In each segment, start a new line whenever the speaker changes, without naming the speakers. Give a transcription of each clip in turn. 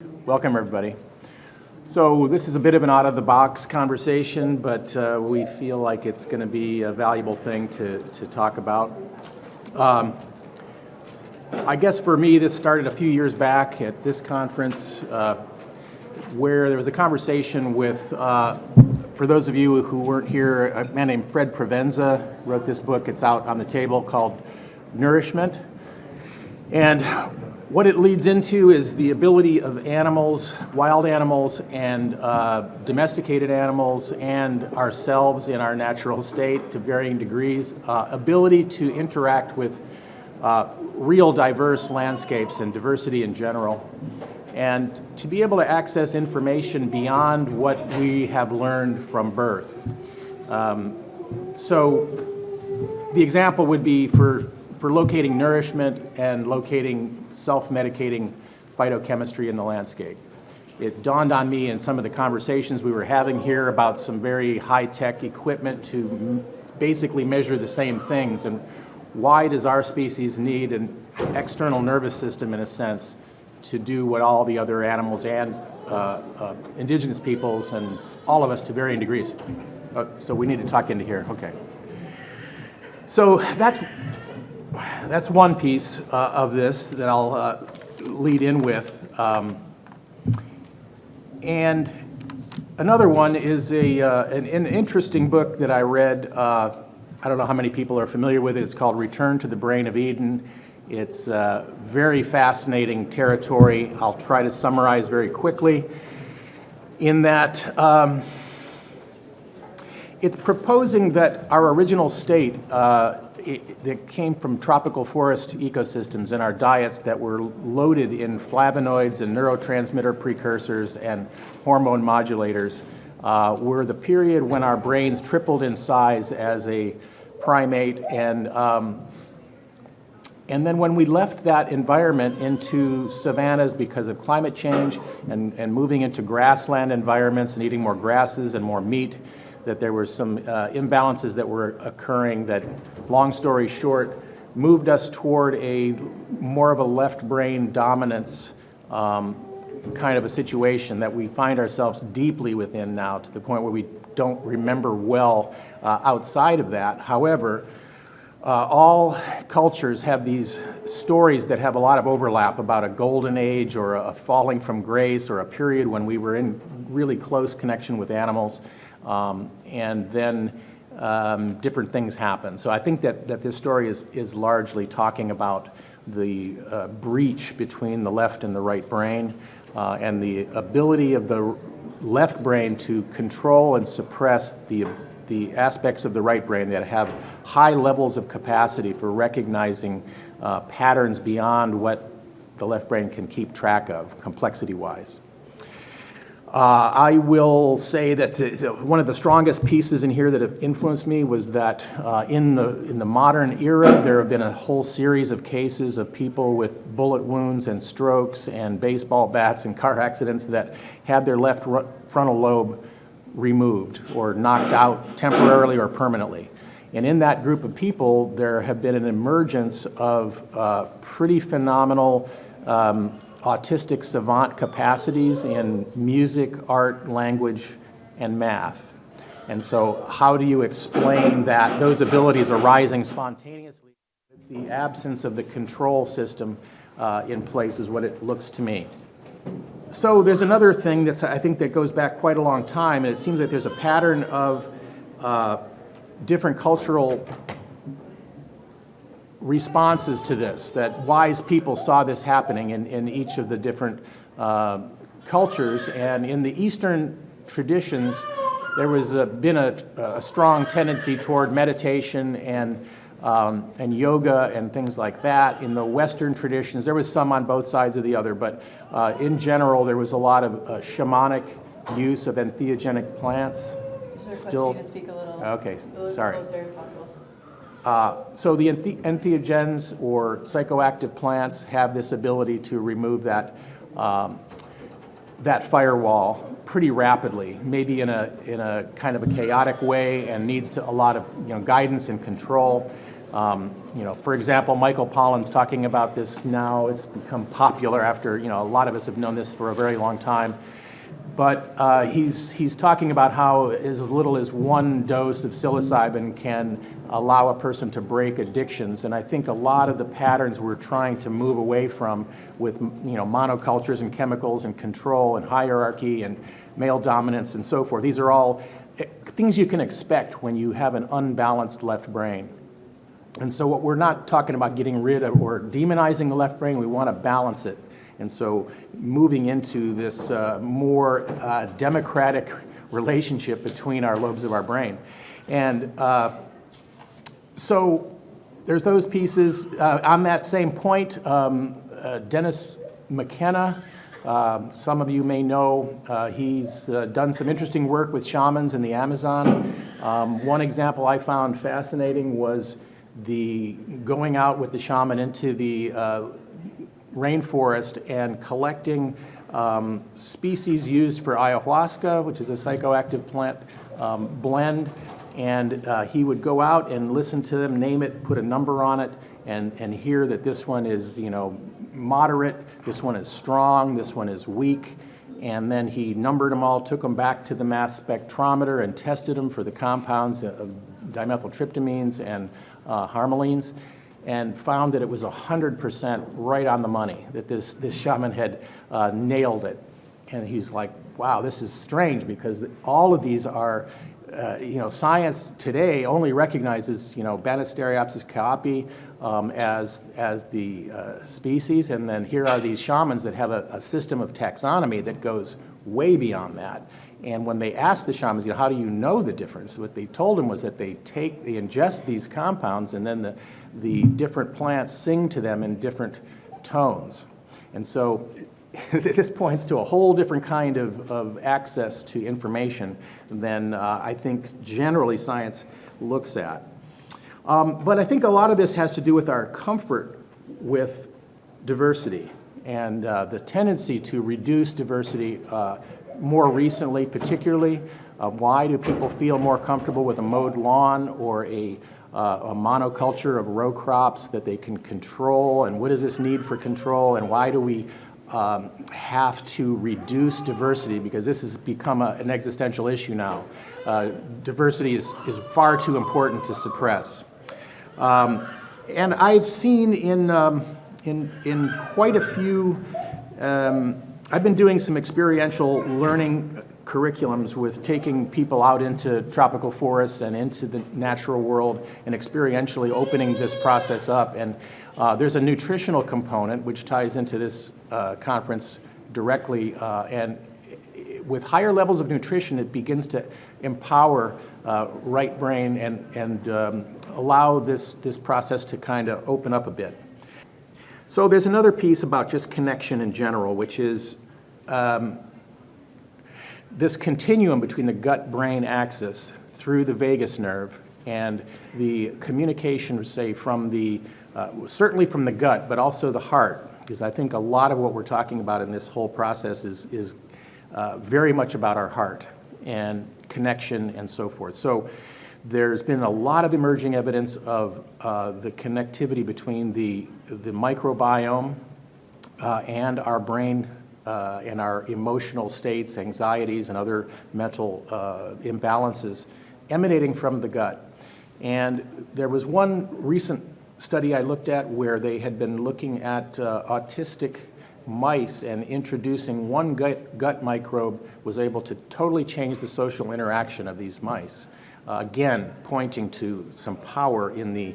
Welcome, everybody. So this is a bit of an out-of-the-box conversation, but we feel like it's going to be a valuable thing to talk about. I guess for me, this started a few years back at this conference where there was a conversation with, for those of you who weren't here, a man named Fred Provenza wrote this book. It's out on the table called Nourishment. And what it leads into is the ability of animals, wild animals, and domesticated animals, and ourselves in our natural state to varying degrees, ability to interact with real diverse landscapes and diversity in general, and to be able to access information beyond what we have learned from birth. So the example would be for locating nourishment and locating self-medicating phytochemistry in the landscape. It dawned on me in some of the conversations we were having here about some very high-tech equipment to basically measure the same things, and why does our species need an external nervous system, in a sense, to do what all the other animals and indigenous peoples and all of us to varying degrees? So we need to talk into here, okay. So that's one piece of this that I'll lead in with. And another one is an interesting book that I read. I don't know how many people are familiar with it. It's called Return to the Brain of Eden. It's very fascinating territory. I'll try to summarize very quickly in that it's proposing that our original state that came from tropical forest ecosystems and our diets that were loaded in flavonoids and neurotransmitter precursors and hormone modulators were the period when our brains tripled in size as a primate, and then when we left that environment into savannas because of climate change and moving into grassland environments and eating more grasses and more meat, that there were some imbalances that were occurring that, long story short, moved us toward a more of a left brain dominance kind of a situation that we find ourselves deeply within now, to the point where we don't remember well outside of that. However, all cultures have these stories that have a lot of overlap about a golden age or a falling from grace or a period when we were in really close connection with animals. And then different things happen. So I think that this story is largely talking about the breach between the left and the right brain, and the ability of the left brain to control and suppress the aspects of the right brain that have high levels of capacity for recognizing patterns beyond what the left brain can keep track of, complexity-wise. I will say that one of the strongest pieces in here that have influenced me was that in the modern era, there have been a whole series of cases of people with bullet wounds and strokes and baseball bats and car accidents that had their left frontal lobe removed or knocked out temporarily or permanently. And in that group of people, there have been an emergence of pretty phenomenal autistic savant capacities in music, art, language, and math. And so how do you explain that those abilities arising spontaneously with the absence of the control system in place is what it looks to me. So there's another thing that's, I think, that goes back quite a long time, and it seems that there's a pattern of different cultural responses to this, that wise people saw this happening in each of the different cultures. And in the Eastern traditions, there was been a strong tendency toward meditation and yoga and things like that. In the Western traditions, there was some on both sides of the other, but in general, there was a lot of shamanic use of entheogenic plants.
Is there a question to speak a little,
okay,
a little
sorry.
closer if possible?
So the entheogens or psychoactive plants have this ability to remove that firewall pretty rapidly, maybe in a kind of a chaotic way, and needs a lot of guidance and control. For example, Michael Pollan's talking about this now. It's become popular after, a lot of us have known this for a very long time. But he's talking about how as little as one dose of psilocybin can allow a person to break addictions. And I think a lot of the patterns we're trying to move away from with, monocultures and chemicals and control and hierarchy and male dominance and so forth, these are all things you can expect when you have an unbalanced left brain. And so what we're not talking about getting rid of or demonizing the left brain, we want to balance it. And so moving into this more democratic relationship between our lobes of our brain. And so there's those pieces. On that same point, Dennis McKenna, some of you may know, he's done some interesting work with shamans in the Amazon. One example I found fascinating was the going out with the shaman into the rainforest and collecting species used for ayahuasca, which is a psychoactive plant blend, and he would go out and listen to them, name it, put a number on it, and hear that this one is, moderate, this one is strong, this one is weak, and then he numbered them all, took them back to the mass spectrometer and tested them for the compounds of dimethyltryptamines and harmalines, and found that it was 100% right on the money, that this shaman had nailed it. And he's like, wow, this is strange, because all of these are, science today only recognizes, Banisteriopsis caapi as the species, and then here are these shamans that have a system of taxonomy that goes way beyond that. And when they asked the shamans, how do you know the difference? What they told them was that they ingest these compounds, and then the different plants sing to them in different tones. And so this points to a whole different kind of access to information than I think generally science looks at. But I think a lot of this has to do with our comfort with diversity and the tendency to reduce diversity more recently, particularly. Why do people feel more comfortable with a mowed lawn or a monoculture of row crops that they can control, and what does this need for control, and why do we have to reduce diversity, because this has become an existential issue now. Diversity is far too important to suppress. And I've seen in quite a few, I've been doing some experiential learning curriculums with taking people out into tropical forests and into the natural world and experientially opening this process up. And there's a nutritional component which ties into this conference directly. And with higher levels of nutrition, it begins to empower right brain and allow this process to kind of open up a bit. So there's another piece about just connection in general, which is this continuum between the gut-brain axis through the vagus nerve and the communication, say, from the, certainly from the gut, but also the heart, because I think a lot of what we're talking about in this whole process is very much about our heart and connection and so forth. So there's been a lot of emerging evidence of the connectivity between the microbiome and our brain and our emotional states, anxieties, and other mental imbalances emanating from the gut. And there was one recent study I looked at where they had been looking at autistic mice, and introducing one gut microbe was able to totally change the social interaction of these mice. Again, pointing to some power in the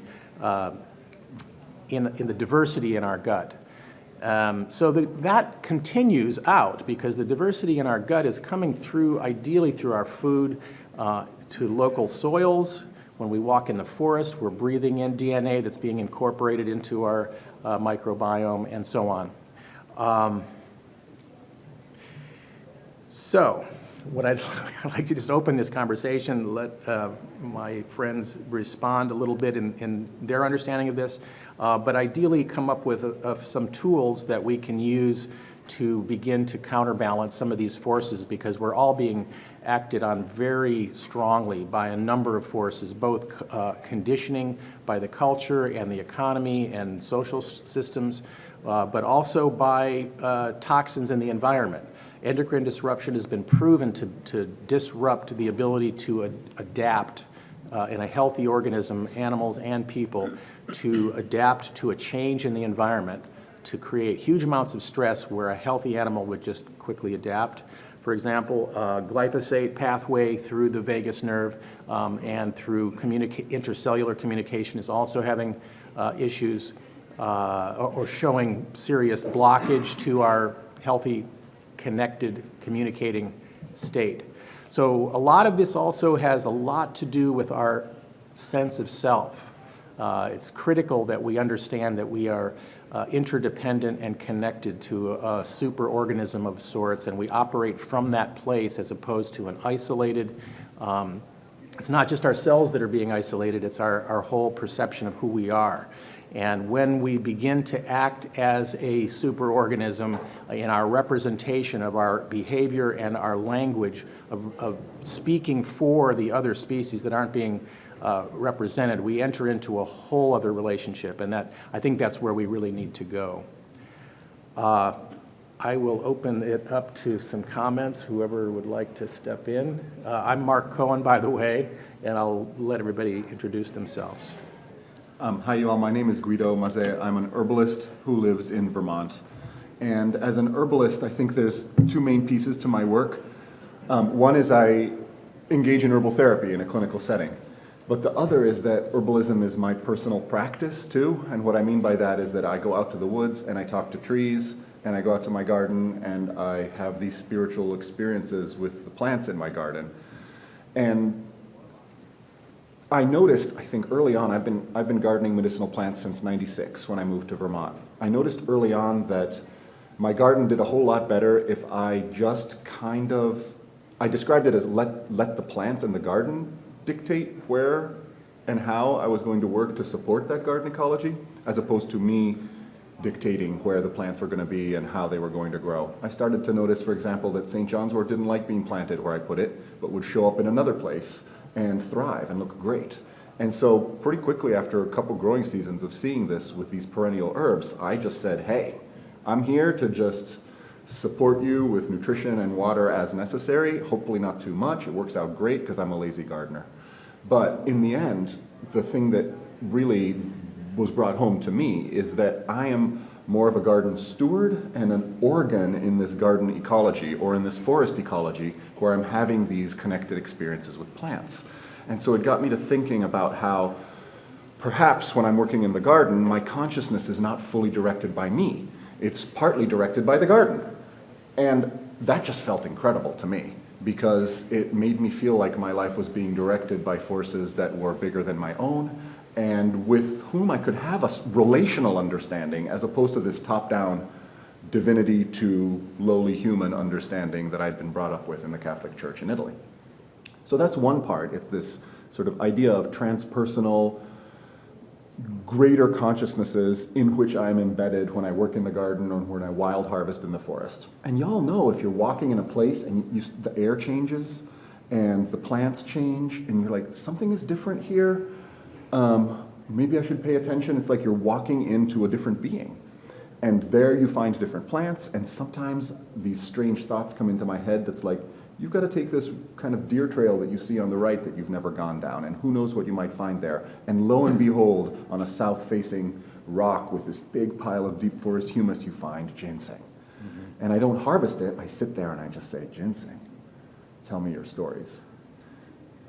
diversity in our gut. So that continues out, because the diversity in our gut is coming through, ideally through our food, to local soils. When we walk in the forest, we're breathing in DNA that's being incorporated into our microbiome, and so on. So what I'd like to just open this conversation, let my friends respond a little bit in their understanding of this, but ideally come up with some tools that we can use to begin to counterbalance some of these forces, because we're all being acted on very strongly by a number of forces, both conditioning by the culture and the economy and social systems, but also by toxins in the environment. Endocrine disruption has been proven to disrupt the ability to adapt in a healthy organism, animals and people, to adapt to a change in the environment, to create huge amounts of stress where a healthy animal would just quickly adapt. For example, glyphosate pathway through the vagus nerve and through intercellular communication is also having issues or showing serious blockage to our healthy, connected, communicating state. So a lot of this also has a lot to do with our sense of self. It's critical that we understand that we are interdependent and connected to a superorganism of sorts, and we operate from that place as opposed to an isolated. It's not just our cells that are being isolated, it's our whole perception of who we are. And when we begin to act as a superorganism in our representation of our behavior and our language of speaking for the other species that aren't being represented, we enter into a whole other relationship, and I think that's where we really need to go. I will open it up to some comments, whoever would like to step in. I'm Mark Cohen, by the way, and I'll let everybody introduce themselves.
Hi, you all. My name is Guido Masé. I'm an herbalist who lives in Vermont. And as an herbalist, I think there's two main pieces to my work. One is I engage in herbal therapy in a clinical setting. But the other is that herbalism is my personal practice too. And what I mean by that is that I go out to the woods and I talk to trees, and I go out to my garden and I have these spiritual experiences with the plants in my garden. And I noticed, I think early on, I've been gardening medicinal plants since '96 when I moved to Vermont. I noticed early on that my garden did a whole lot better if I just I described it as let the plants in the garden dictate where and how I was going to work to support that garden ecology, as opposed to me dictating where the plants were going to be and how they were going to grow. I started to notice, for example, that St. John's wort didn't like being planted where I put it, but would show up in another place and thrive and look great. And so pretty quickly after a couple growing seasons of seeing this with these perennial herbs, I just said, hey, I'm here to just support you with nutrition and water as necessary, hopefully not too much. It works out great because I'm a lazy gardener. But in the end, the thing that really was brought home to me is that I am more of a garden steward and an organ in this garden ecology or in this forest ecology where I'm having these connected experiences with plants. And so it got me to thinking about how perhaps when I'm working in the garden, my consciousness is not fully directed by me. It's partly directed by the garden. And that just felt incredible to me because it made me feel like my life was being directed by forces that were bigger than my own, and with whom I could have a relational understanding as opposed to this top-down divinity to lowly human understanding that I'd been brought up with in the Catholic Church in Italy. So that's one part. It's this sort of idea of transpersonal, greater consciousnesses in which I'm embedded when I work in the garden or when I wild harvest in the forest. And y'all know if you're walking in a place and the air changes and the plants change and you're like, something is different here, maybe I should pay attention. It's like you're walking into a different being. And there you find different plants, and sometimes these strange thoughts come into my head that's like, you've got to take this kind of deer trail that you see on the right that you've never gone down, and who knows what you might find there. And lo and behold, on a south-facing rock with this big pile of deep forest humus, you find ginseng. Mm-hmm. And I don't harvest it, I sit there and I just say, ginseng, tell me your stories.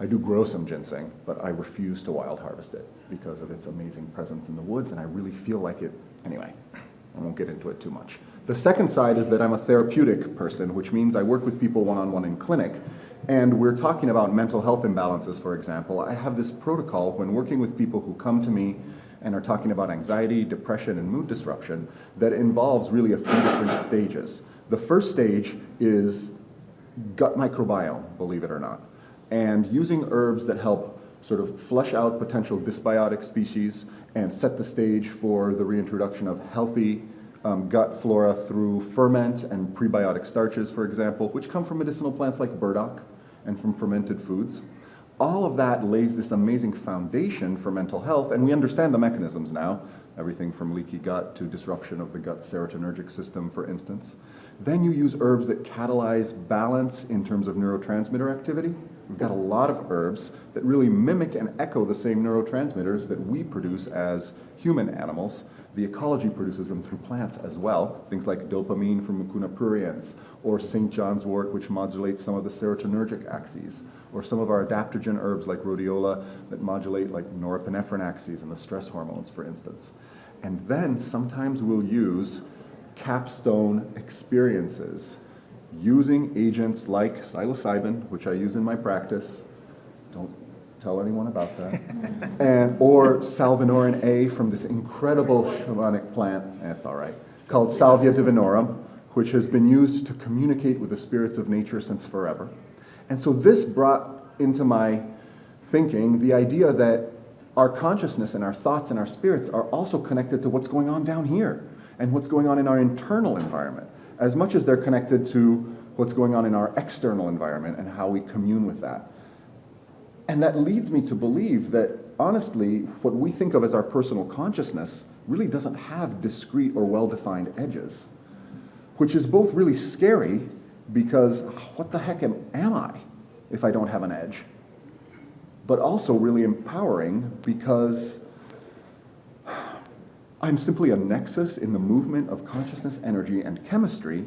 I do grow some ginseng, but I refuse to wild harvest it because of its amazing presence in the woods, and I really feel like it. Anyway, I won't get into it too much. The second side is that I'm a therapeutic person, which means I work with people one-on-one in clinic, and we're talking about mental health imbalances, for example. I have this protocol when working with people who come to me and are talking about anxiety, depression, and mood disruption that involves really a few different stages. The first stage is gut microbiome, believe it or not, and using herbs that help sort of flush out potential dysbiotic species and set the stage for the reintroduction of healthy gut flora through ferment and prebiotic starches, for example, which come from medicinal plants like burdock and from fermented foods. All of that lays this amazing foundation for mental health, and we understand the mechanisms now, everything from leaky gut to disruption of the gut serotonergic system, for instance. Then you use herbs that catalyze balance in terms of neurotransmitter activity. We've got a lot of herbs that really mimic and echo the same neurotransmitters that we produce as human animals. The ecology produces them through plants as well, things like dopamine from Mucuna pruriens, or St. John's wort, which modulates some of the serotonergic axes, or some of our adaptogen herbs like rhodiola that modulate like norepinephrine axes and the stress hormones, for instance. And then sometimes we'll use capstone experiences using agents like psilocybin, which I use in my practice. Don't tell anyone about that. Or salvinorin A from this incredible shamanic plant, that's all right, called Salvia divinorum, which has been used to communicate with the spirits of nature since forever. And so this brought into my thinking the idea that our consciousness and our thoughts and our spirits are also connected to what's going on down here and what's going on in our internal environment, as much as they're connected to what's going on in our external environment and how we commune with that. And that leads me to believe that, honestly, what we think of as our personal consciousness really doesn't have discrete or well-defined edges, which is both really scary because what the heck am I if I don't have an edge? But also really empowering because I'm simply a nexus in the movement of consciousness, energy, and chemistry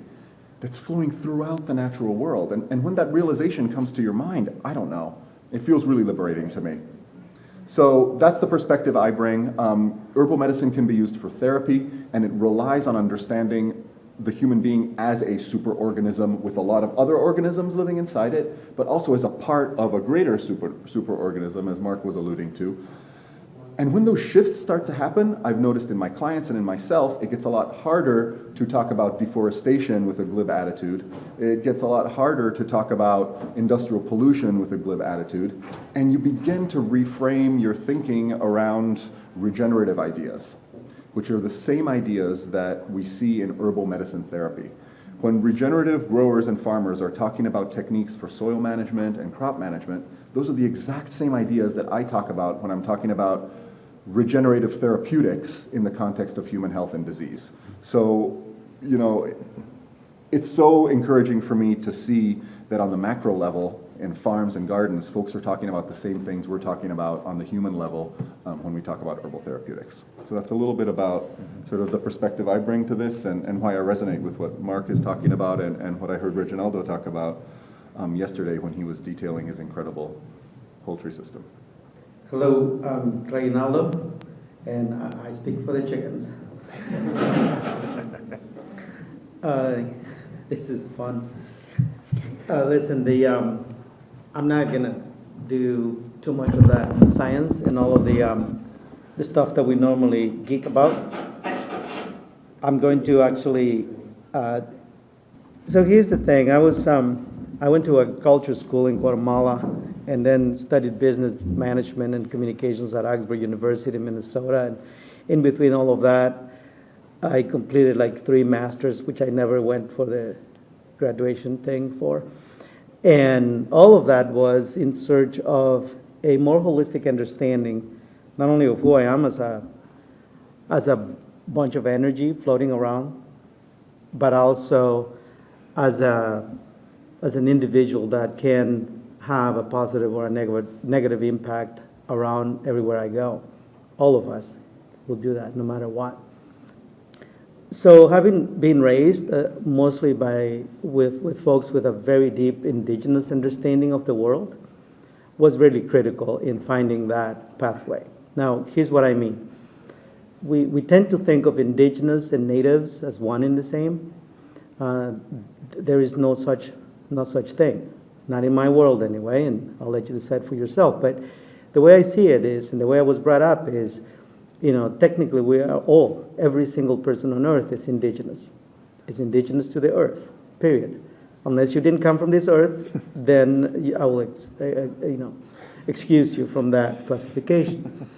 that's flowing throughout the natural world. And when that realization comes to your mind, I don't know. It feels really liberating to me. So that's the perspective I bring. Herbal medicine can be used for therapy, and it relies on understanding the human being as a superorganism with a lot of other organisms living inside it, but also as a part of a greater superorganism, as Mark was alluding to. And when those shifts start to happen, I've noticed in my clients and in myself, it gets a lot harder to talk about deforestation with a glib attitude. It gets a lot harder to talk about industrial pollution with a glib attitude. And you begin to reframe your thinking around regenerative ideas, which are the same ideas that we see in herbal medicine therapy. When regenerative growers and farmers are talking about techniques for soil management and crop management, those are the exact same ideas that I talk about when I'm talking about regenerative therapeutics in the context of human health and disease. So, you know, it's so encouraging for me to see that on the macro level, in farms and gardens, folks are talking about the same things we're talking about on the human level when we talk about herbal therapeutics. So that's a little bit about sort of the perspective I bring to this and why I resonate with what Mark is talking about and what I heard Reginaldo talk about yesterday when he was detailing his incredible poultry system.
Hello, I'm Reginaldo, and I speak for the chickens. This is fun. Listen, I'm not gonna do too much of that science and all of the stuff that we normally geek about. I'm going to actually. So here's the thing. I went to a culture school in Guatemala and then studied business management and communications at Augsburg University, Minnesota. And in between all of that, I completed like 3 masters, which I never went for the graduation thing for. And all of that was in search of a more holistic understanding, not only of who I am as a bunch of energy floating around, but also as an individual that can have a positive or a negative impact around everywhere I go. All of us will do that no matter what. So having been raised mostly with folks with a very deep indigenous understanding of the world was really critical in finding that pathway. Now, here's what I mean. We tend to think of indigenous and natives as one and the same. There is no such thing. Not in my world anyway, and I'll let you decide for yourself. But the way I see it is, and the way I was brought up is, technically we are all, every single person on earth is indigenous to the earth, period. Unless you didn't come from this earth, then I will, excuse you from that classification.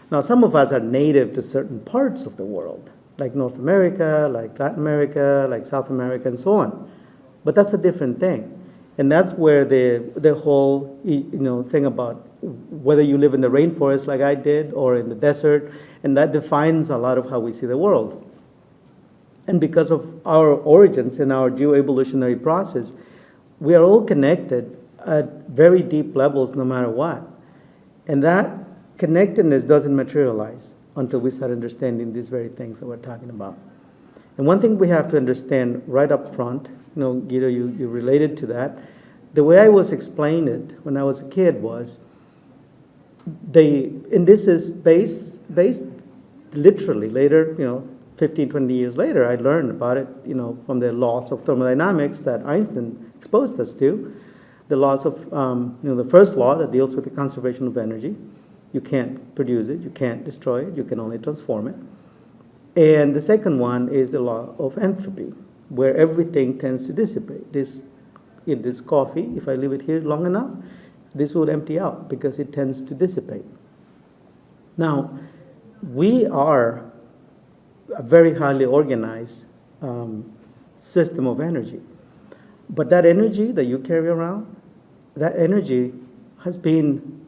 Now, some of us are native to certain parts of the world, like North America, like Latin America, like South America, and so on. But that's a different thing. And that's where the whole thing about whether you live in the rainforest like I did or in the desert, and that defines a lot of how we see the world. And because of our origins and our geoevolutionary process, we are all connected at very deep levels no matter what. And that connectedness doesn't materialize until we start understanding these very things that we're talking about. And one thing we have to understand right up front, Guido, you related to that. The way I was explained it when I was a kid was, and this is based literally later, 15, 20 years later, I learned about it, from the laws of thermodynamics that Einstein exposed us to. The laws of, the first law that deals with the conservation of energy. You can't produce it, you can't destroy it, you can only transform it. And the second one is the law of entropy, where everything tends to dissipate. In this coffee, if I leave it here long enough, this would empty out because it tends to dissipate. Now, we are a very highly organized system of energy. But that energy that you carry around, that energy has been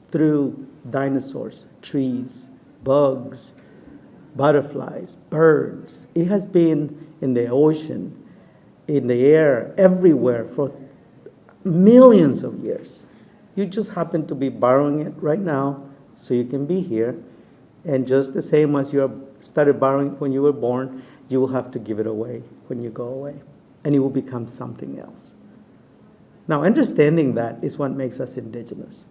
through dinosaurs, trees, bugs, butterflies, birds. It has been in the ocean, in the air, everywhere for millions of years. You just happen to be borrowing it right now so you can be here. And just the same as you started borrowing when you were born, you will have to give it away when you go away. And it will become something else. Now, understanding that is what makes us indigenous,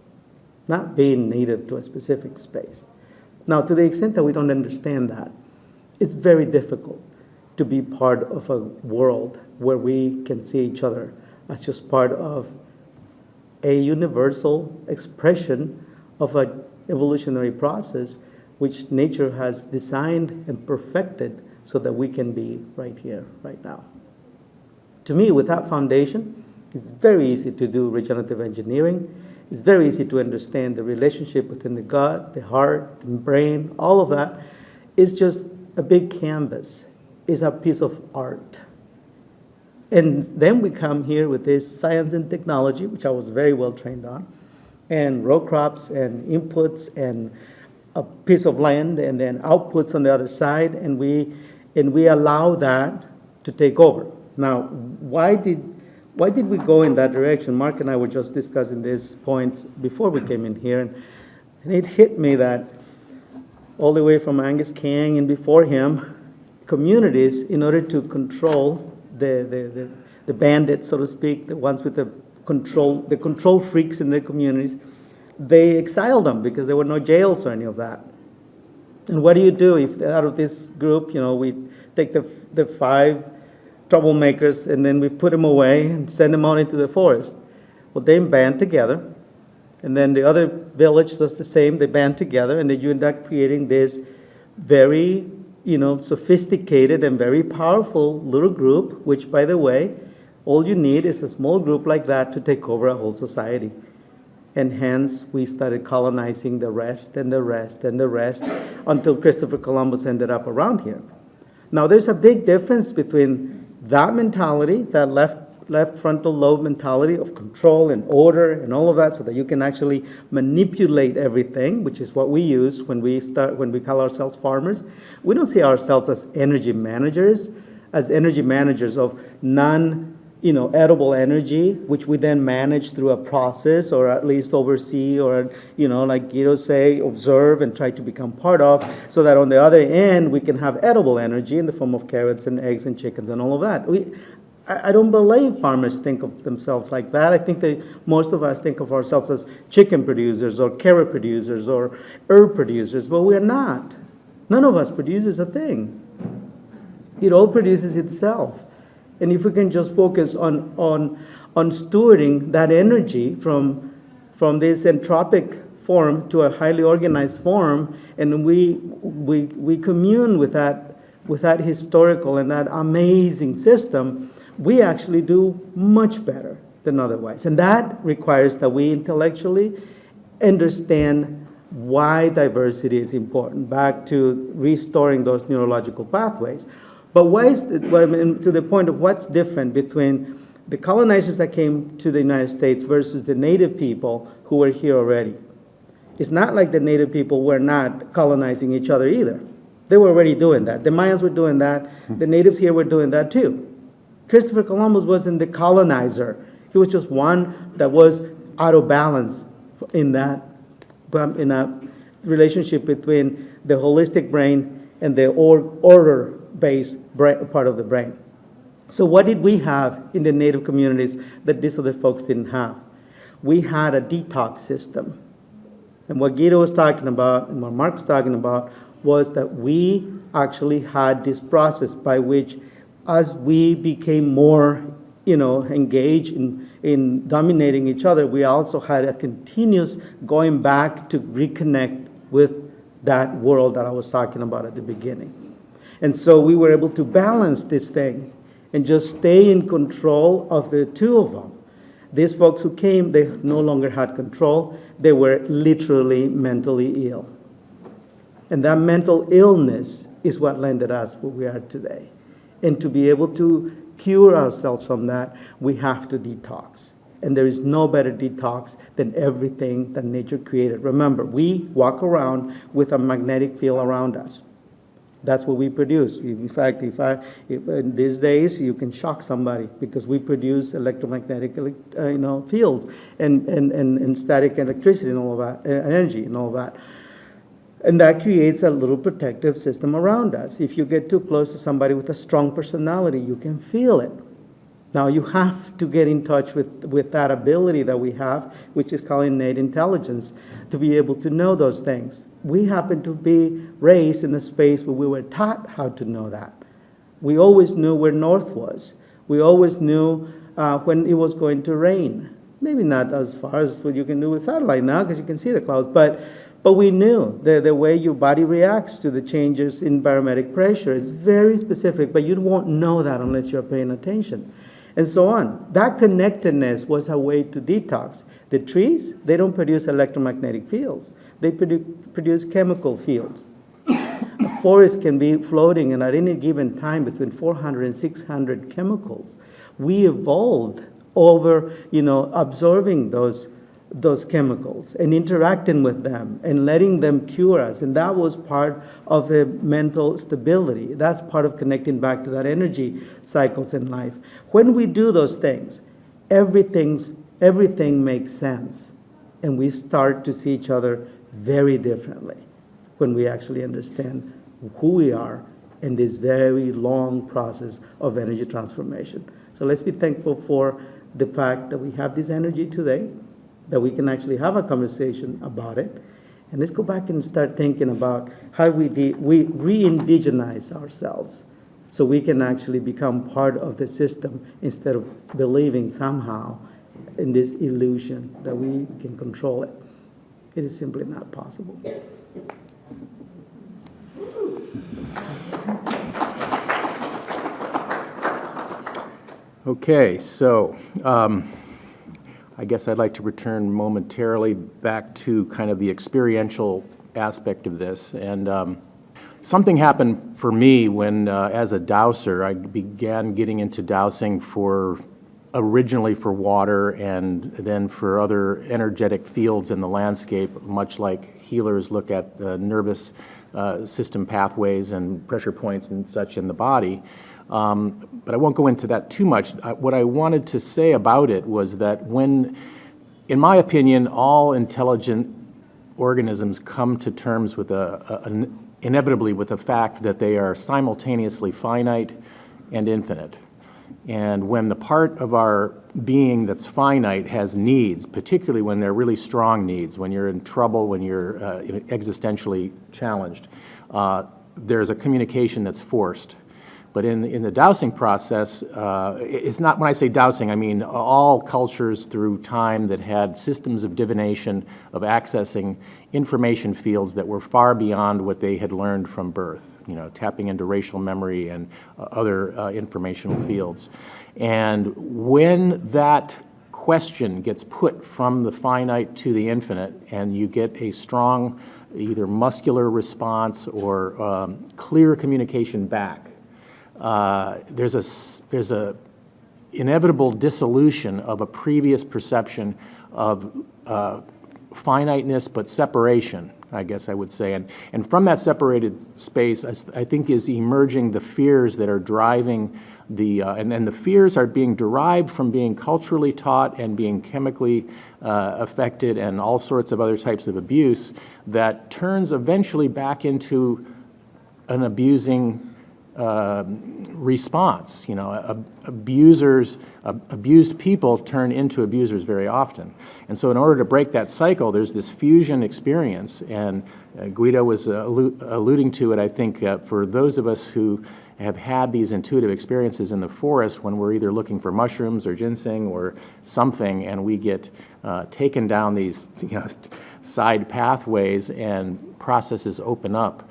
not being native to a specific space. Now, to the extent that we don't understand that, it's very difficult to be part of a world where we can see each other as just part of a universal expression of an evolutionary process which nature has designed and perfected so that we can be right here, right now. To me, with that foundation, it's very easy to do regenerative engineering. It's very easy to understand the relationship within the gut, the heart, the brain, all of that. It's just a big canvas. It's a piece of art. And then we come here with this science and technology, which I was very well trained on, and row crops and inputs and a piece of land and then outputs on the other side, and we allow that to take over. Now, why did we go in that direction? Mark and I were just discussing these points before we came in here, and it hit me that all the way from Angus King and before him, communities, in order to control the bandits, so to speak, the ones with the control freaks in their communities, they exiled them because there were no jails or any of that. And what do you do if out of this group, we take the 5 troublemakers and then we put them away and send them out into the forest? Well, they band together, and then the other village does the same. They band together, and then you end up creating this very, sophisticated and very powerful little group, which, by the way, all you need is a small group like that to take over a whole society. And hence, we started colonizing the rest and the rest and the rest until Christopher Columbus ended up around here. Now, there's a big difference between that mentality, that left frontal lobe mentality of control and order and all of that, so that you can actually manipulate everything, which is what we use when we call ourselves farmers. We don't see ourselves as energy managers of edible energy, which we then manage through a process, or at least oversee, or like Guido say, observe and try to become part of, so that on the other end we can have edible energy in the form of carrots and eggs and chickens and all of that. I don't believe farmers think of themselves like that. I think that most of us think of ourselves as chicken producers or carrot producers or herb producers, but we're not. None of us produces a thing. It all produces itself. And if we can just focus on stewarding that energy from this entropic form to a highly organized form, and we commune with that historical and that amazing system, we actually do much better than otherwise. And that requires that we intellectually understand why diversity is important, back to restoring those neurological pathways. But to the point of what's different between the colonizers that came to the United States versus the native people who were here already. It's not like the native people were not colonizing each other either. They were already doing that. The Mayans were doing that. The natives here were doing that too. Christopher Columbus wasn't the colonizer. He was just one that was out of balance in a relationship between the holistic brain and the order-based part of the brain. So what did we have in the native communities that these other folks didn't have? We had a detox system. And what Guido was talking about and what Mark was talking about was that we actually had this process by which, as we became more engaged in dominating each other, we also had a continuous going back to reconnect with that world that I was talking about at the beginning. And so we were able to balance this thing and just stay in control of the two of them. These folks who came, they no longer had control. They were literally mentally ill. And that mental illness is what landed us where we are today. And to be able to cure ourselves from that, we have to detox. And there is no better detox than everything that nature created. Remember, we walk around with a magnetic field around us. That's what we produce. In fact, in these days, you can shock somebody because we produce electromagnetic fields and static electricity and all of that, energy and all that. And that creates a little protective system around us. If you get too close to somebody with a strong personality, you can feel it. Now, you have to get in touch with that ability that we have, which is called innate intelligence, to be able to know those things. We happen to be raised in a space where we were taught how to know that. We always knew where north was. We always knew when it was going to rain. Maybe not as far as what you can do with satellite now, because you can see the clouds, but we knew the way your body reacts to the changes in barometric pressure is very specific, but you won't know that unless you're paying attention. And so on. That connectedness was a way to detox. The trees, they don't produce electromagnetic fields. They produce chemical fields. A forest can be floating and at any given time between 400 and 600 chemicals. We evolved over, absorbing those chemicals and interacting with them and letting them cure us. And that was part of the mental stability. That's part of connecting back to that energy cycles in life. When we do those things, everything makes sense. And we start to see each other very differently when we actually understand who we are in this very long process of energy transformation. So let's be thankful for the fact that we have this energy today, that we can actually have a conversation about it. And let's go back and start thinking about how we re-indigenize ourselves so we can actually become part of the system instead of believing somehow in this illusion that we can control it. It is simply not possible.
Okay, so I guess I'd like to return momentarily back to kind of the experiential aspect of this. And something happened for me when, as a dowser, I began getting into dowsing originally for water and then for other energetic fields in the landscape, much like healers look at the nervous system pathways and pressure points and such in the body. But I won't go into that too much. What I wanted to say about it was that in my opinion, all intelligent organisms come to terms with inevitably with the fact that they are simultaneously finite and infinite. And when the part of our being that's finite has needs, particularly when they're really strong needs, when you're in trouble, when you're existentially challenged, there's a communication that's forced. But in the dowsing process, it's not, when I say dowsing, I mean all cultures through time that had systems of divination, of accessing information fields that were far beyond what they had learned from birth, tapping into racial memory and other informational fields. And when that question gets put from the finite to the infinite, and you get a strong either muscular response or clear communication back, there's a inevitable dissolution of a previous perception of finiteness, but separation, I guess I would say. And from that separated space, I think is emerging the fears that are driving and the fears are being derived from being culturally taught and being chemically affected and all sorts of other types of abuse that turns eventually back into an abusing response. You know, abused people turn into abusers very often. And so in order to break that cycle, there's this fusion experience, and Guido was alluding to it, I think, for those of us who have had these intuitive experiences in the forest when we're either looking for mushrooms or ginseng or something, and we get taken down these side pathways and processes open up.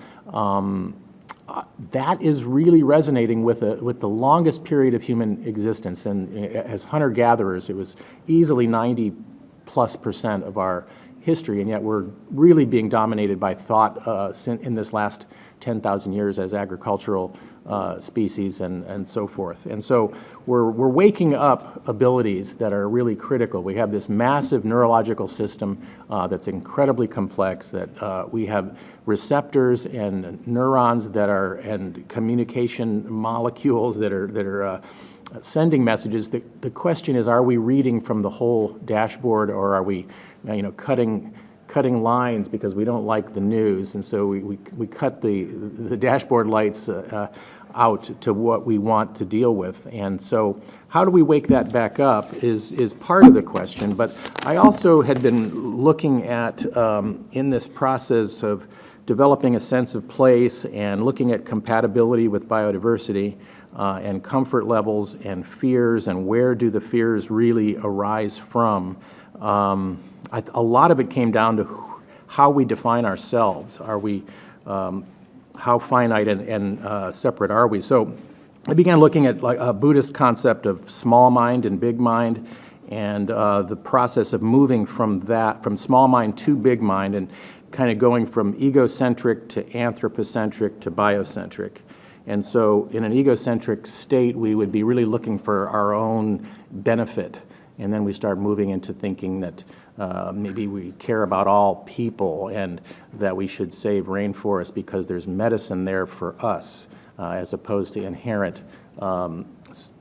That is really resonating with the longest period of human existence. And as hunter-gatherers, it was easily 90+% of our history, and yet we're really being dominated by thought in this last 10,000 years as agricultural species and so forth. And so we're waking up abilities that are really critical. We have this massive neurological system that's incredibly complex, that we have receptors and neurons and communication molecules that are sending messages. The question is, are we reading from the whole dashboard, or are we cutting lines because we don't like the news, and so we cut the dashboard lights out to what we want to deal with. And so how do we wake that back up is part of the question. But I also had been looking at, in this process of developing a sense of place and looking at compatibility with biodiversity, and comfort levels and fears, and where do the fears really arise from. A lot of it came down to how we define ourselves. Are we, how finite and separate are we? So I began looking at a Buddhist concept of small mind and big mind, and the process of moving from small mind to big mind, and kind of going from egocentric to anthropocentric to biocentric. And so in an egocentric state, we would be really looking for our own benefit. And then we start moving into thinking that maybe we care about all people, and that we should save rainforests because there's medicine there for us, as opposed to inherent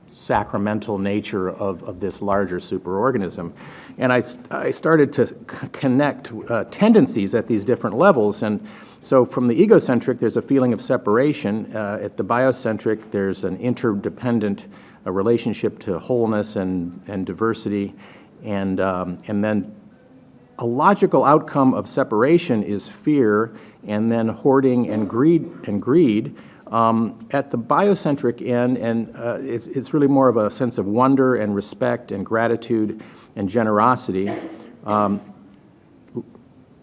sacramental nature of this larger superorganism. And I started to connect tendencies at these different levels. And so from the egocentric, there's a feeling of separation. At the biocentric, there's an interdependent relationship to wholeness and diversity. And then a logical outcome of separation is fear, and then hoarding and greed. At the biocentric end, and it's really more of a sense of wonder and respect and gratitude and generosity.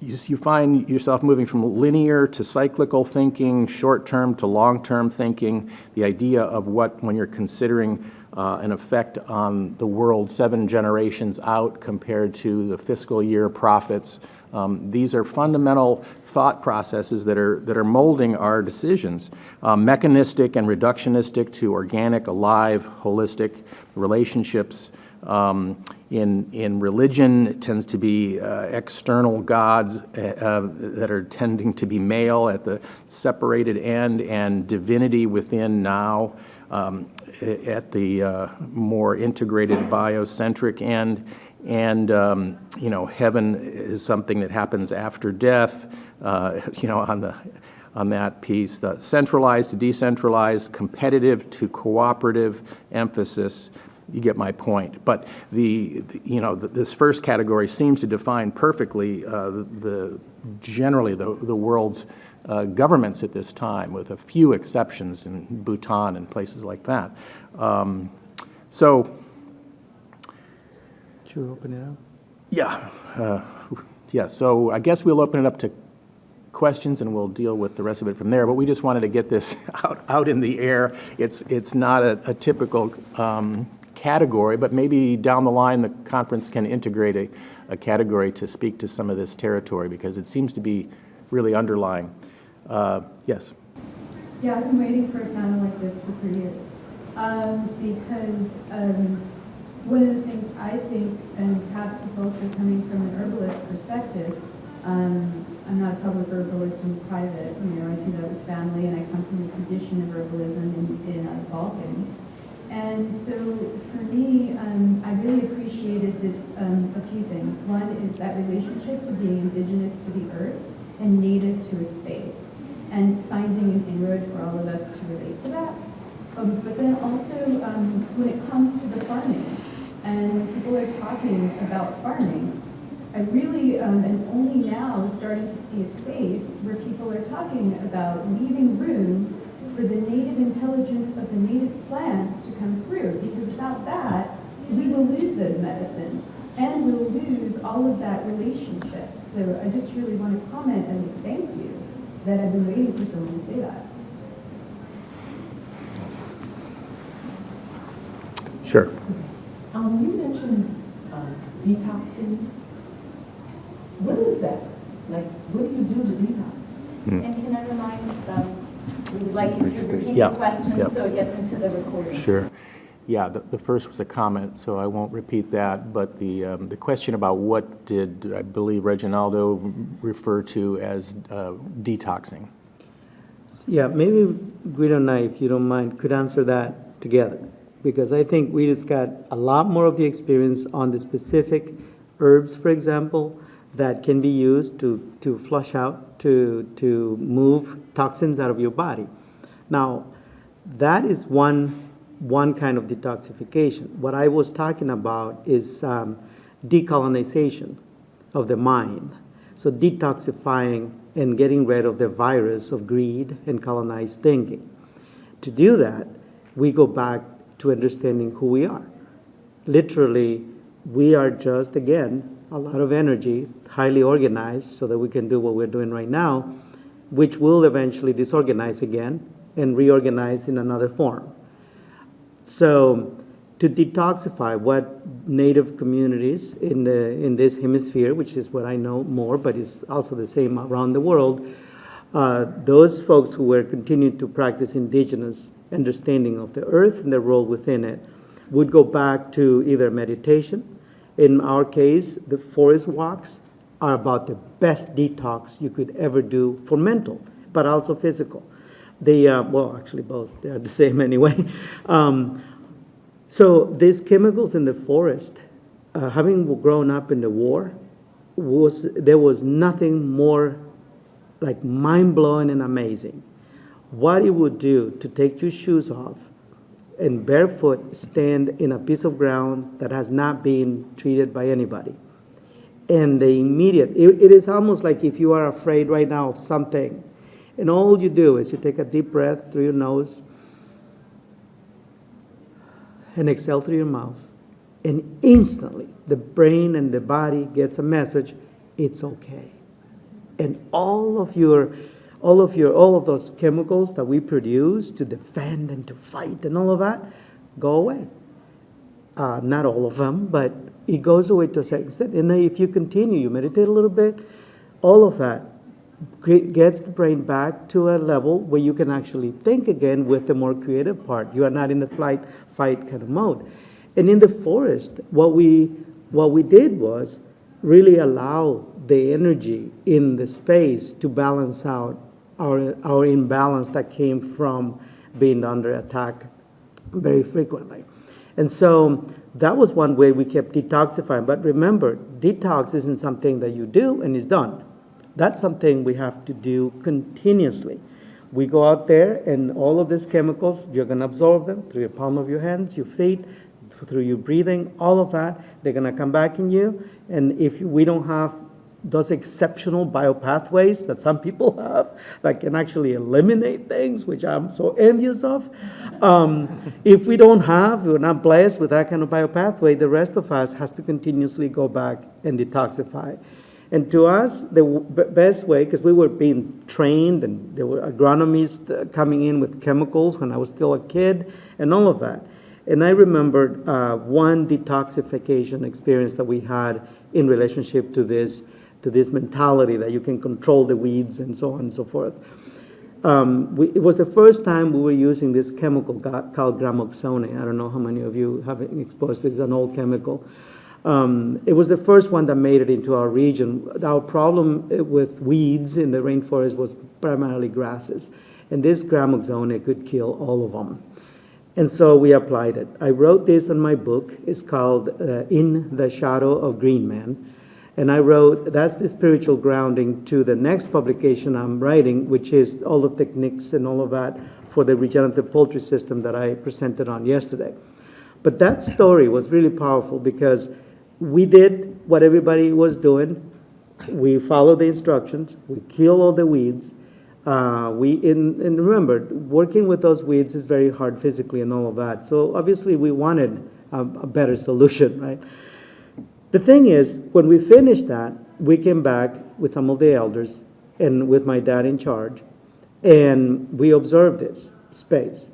You find yourself moving from linear to cyclical thinking, short-term to long-term thinking, the idea of when you're considering an effect on the world 7 generations out compared to the fiscal year profits. These are fundamental thought processes that are molding our decisions. Mechanistic and reductionistic to organic, alive, holistic relationships. In religion, it tends to be external gods that are tending to be male at the separated end, and divinity within now at the more integrated biocentric end. And, heaven is something that happens after death, on that piece. The centralized to decentralized, competitive to cooperative emphasis. You get my point. But this first category seems to define perfectly generally the world's governments at this time, with a few exceptions in Bhutan and places like that. So.
Should we open it up?
Yeah. So I guess we'll open it up to questions, and we'll deal with the rest of it from there. But we just wanted to get this out in the air. It's not a typical category, but maybe down the line the conference can integrate a category to speak to some of this territory, because it seems to be really underlying. Yes?
Yeah, I've been waiting for a panel like this for 3 years. Because one of the things I think, and perhaps it's also coming from an herbalist perspective, I'm not a public herbalist, I'm private, I do that with family, and I come from a tradition of herbalism in the Balkans. And so for me, I really appreciated this, a few things. One is that relationship to being indigenous to the earth and native to a space, and finding an inroad for all of us to relate to that. But then also, when it comes to the farming, and when people are talking about farming, I really am only now starting to see a space where people are talking about leaving room for the native intelligence of the native plants to come through, because without that, we will lose those medicines, and we'll lose all of that relationship. So I just really want to comment and thank you that I've been waiting for someone to say that.
Sure.
You mentioned detoxing. What is that? Like, what do you do to detox?
And can I remind, we'd like you to repeat
Yeah.
the question
Yeah.
so it gets into the recording.
Sure. Yeah, the first was a comment, so I won't repeat that, but the question about what did, I believe, Reginaldo refer to as detoxing?
Yeah, maybe Guido and I, if you don't mind, could answer that together, because I think we just got a lot more of the experience on the specific herbs, for example, that can be used to flush out, to move toxins out of your body. Now, that is one kind of detoxification. What I was talking about is decolonization of the mind. So detoxifying and getting rid of the virus of greed and colonized thinking. To do that, we go back to understanding who we are. Literally, we are just, again, a lot of energy, highly organized, so that we can do what we're doing right now, which will eventually disorganize again and reorganize in another form. So to detoxify what native communities in this hemisphere, which is what I know more, but it's also the same around the world, those folks who were continuing to practice indigenous understanding of the earth and their role within it would go back to either meditation. In our case, the forest walks are about the best detox you could ever do for mental, but also physical. Well, actually both, they're the same anyway. So these chemicals in the forest, having grown up in the war, there was nothing more like mind-blowing and amazing. What it would do to take your shoes off and barefoot stand in a piece of ground that has not been treated by anybody. And the immediate, it is almost like if you are afraid right now of something, and all you do is you take a deep breath through your nose and exhale through your mouth. And instantly, the brain and the body gets a message, it's okay. And all of those chemicals that we produce to defend and to fight and all of that go away. Not all of them, but it goes away to a certain extent. And then if you continue, you meditate a little bit, all of that gets the brain back to a level where you can actually think again with the more creative part. You are not in the fight kind of mode. And in the forest, what we did was really allow the energy in the space to balance out our imbalance that came from being under attack very frequently. And so that was one way we kept detoxifying. But remember, detox isn't something that you do and is done. That's something we have to do continuously. We go out there and all of these chemicals, you're going to absorb them through your palm of your hands, your feet, through your breathing, all of that, they're going to come back in you. And if we don't have those exceptional biopathways that some people have that can actually eliminate things, which I'm so envious of. If we're not blessed with that kind of biopathway, the rest of us has to continuously go back and detoxify. And to us, the best way, because we were being trained and there were agronomists coming in with chemicals when I was still a kid and all of that. And I remembered one detoxification experience that we had in relationship to this mentality that you can control the weeds and so on and so forth. It was the first time we were using this chemical called gramoxone. I don't know how many of you have been exposed to it. It's an old chemical. It was the first one that made it into our region. Our problem with weeds in the rainforest was primarily grasses. And this gramoxone could kill all of them. And so we applied it. I wrote this in my book. It's called In the Shadow of Green Man. And I wrote, that's the spiritual grounding to the next publication I'm writing, which is all the techniques and all of that for the regenerative poultry system that I presented on yesterday. But that story was really powerful because we did what everybody was doing. We followed the instructions. We killed all the weeds. And remember, working with those weeds is very hard physically and all of that. So obviously we wanted a better solution, right? The thing is, when we finished that, we came back with some of the elders and with my dad in charge, and we observed this space.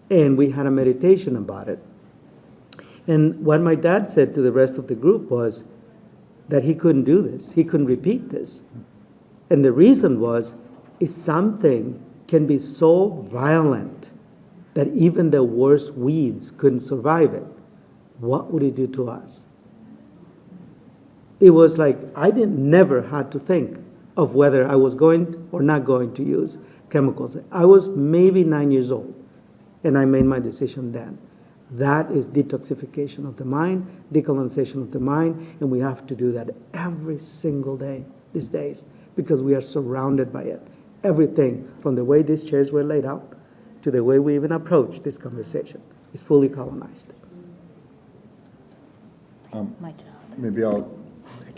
And we had a meditation about it. And what my dad said to the rest of the group was that he couldn't do this. He couldn't repeat this. And the reason was, if something can be so violent that even the worst weeds couldn't survive it, what would it do to us? It was like I never had to think of whether I was going or not going to use chemicals. I was maybe 9 years old, and I made my decision then. That is detoxification of the mind, decolonization of the mind, and we have to do that every single day these days because we are surrounded by it. Everything from the way these chairs were laid out to the way we even approach this conversation is fully colonized.
My job.
Maybe I'll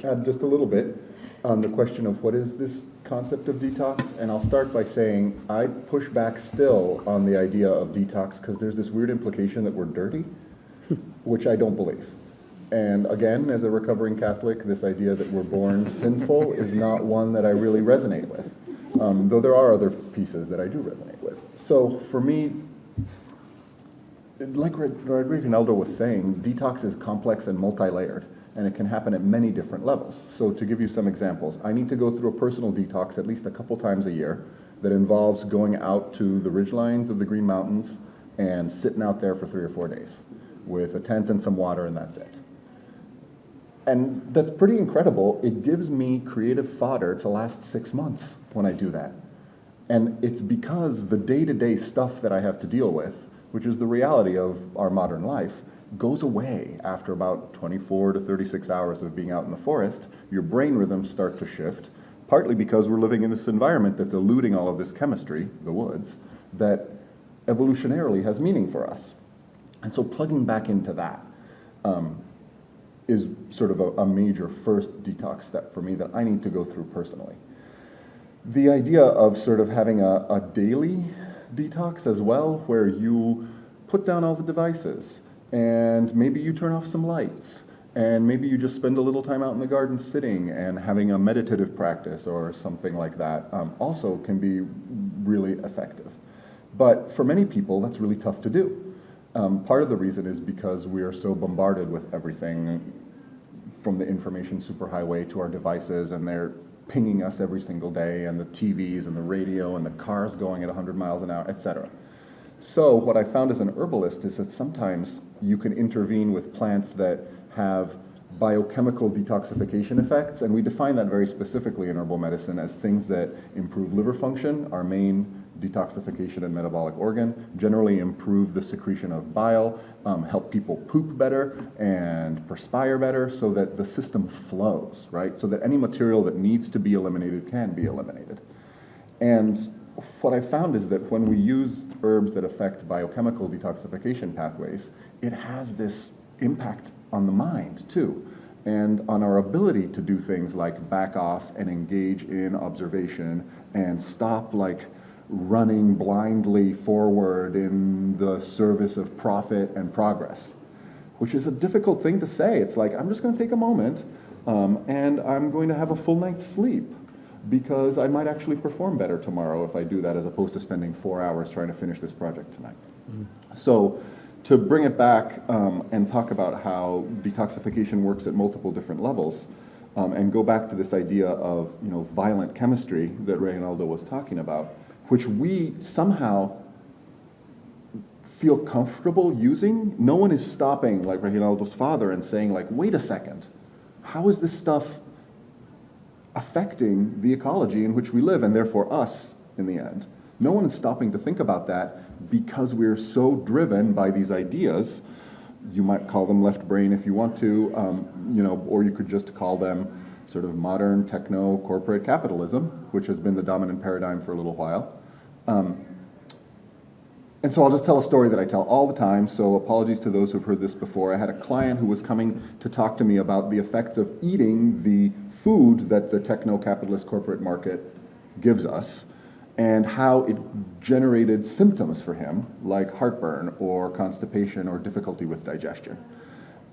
add just a little bit on the question of what is this concept of detox, and I'll start by saying I push back still on the idea of detox because there's this weird implication that we're dirty, which I don't believe. And again, as a recovering Catholic, this idea that we're born sinful is not one that I really resonate with, though there are other pieces that I do resonate with. So for me, like Reginaldo was saying, detox is complex and multi-layered, and it can happen at many different levels. So to give you some examples, I need to go through a personal detox at least a couple times a year that involves going out to the ridgelines of the Green Mountains and sitting out there for 3 or 4 days with a tent and some water, and that's it. And that's pretty incredible. It gives me creative fodder to last 6 months when I do that. And it's because the day-to-day stuff that I have to deal with, which is the reality of our modern life, goes away after about 24 to 36 hours of being out in the forest. Your brain rhythms start to shift, partly because we're living in this environment that's eluding all of this chemistry, the woods, that evolutionarily has meaning for us. And so plugging back into that is sort of a major first detox step for me that I need to go through personally. The idea of sort of having a daily detox as well, where you put down all the devices, and maybe you turn off some lights, and maybe you just spend a little time out in the garden sitting and having a meditative practice or something like that, also can be really effective. But for many people, that's really tough to do. Part of the reason is because we are so bombarded with everything from the information superhighway to our devices, and they're pinging us every single day, and the TVs and the radio and the cars going at 100 miles an hour, etc. So what I found as an herbalist is that sometimes you can intervene with plants that have biochemical detoxification effects, and we define that very specifically in herbal medicine as things that improve liver function, our main detoxification and metabolic organ, generally improve the secretion of bile, help people poop better and perspire better so that the system flows, right? So that any material that needs to be eliminated can be eliminated. And what I found is that when we use herbs that affect biochemical detoxification pathways, it has this impact on the mind too, and on our ability to do things like back off and engage in observation and stop like running blindly forward in the service of profit and progress, which is a difficult thing to say. It's like, I'm just going to take a moment and I'm going to have a full night's sleep, because I might actually perform better tomorrow if I do that, as opposed to spending 4 hours trying to finish this project tonight. So to bring it back and talk about how detoxification works at multiple different levels, and go back to this idea of violent chemistry that Reginaldo was talking about, which we somehow feel comfortable using. No one is stopping, like Reginaldo's father, and saying, like, wait a second, how is this stuff affecting the ecology in which we live, and therefore us in the end? No one is stopping to think about that because we're so driven by these ideas. You might call them left brain if you want to, or you could just call them sort of modern techno corporate capitalism, which has been the dominant paradigm for a little while. And so I'll just tell a story that I tell all the time, so apologies to those who've heard this before. I had a client who was coming to talk to me about the effects of eating the food that the techno-capitalist corporate market gives us, and how it generated symptoms for him, like heartburn or constipation or difficulty with digestion.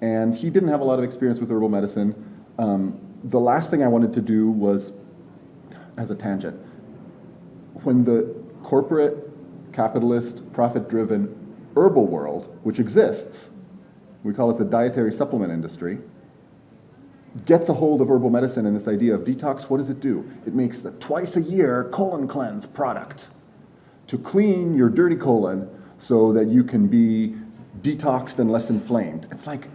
And he didn't have a lot of experience with herbal medicine. The last thing I wanted to do was, as a tangent, when the corporate, capitalist, profit-driven herbal world, which exists, we call it the dietary supplement industry, gets a hold of herbal medicine and this idea of detox, what does it do? It makes the twice-a-year colon cleanse product to clean your dirty colon so that you can be detoxed and less inflamed. It's like,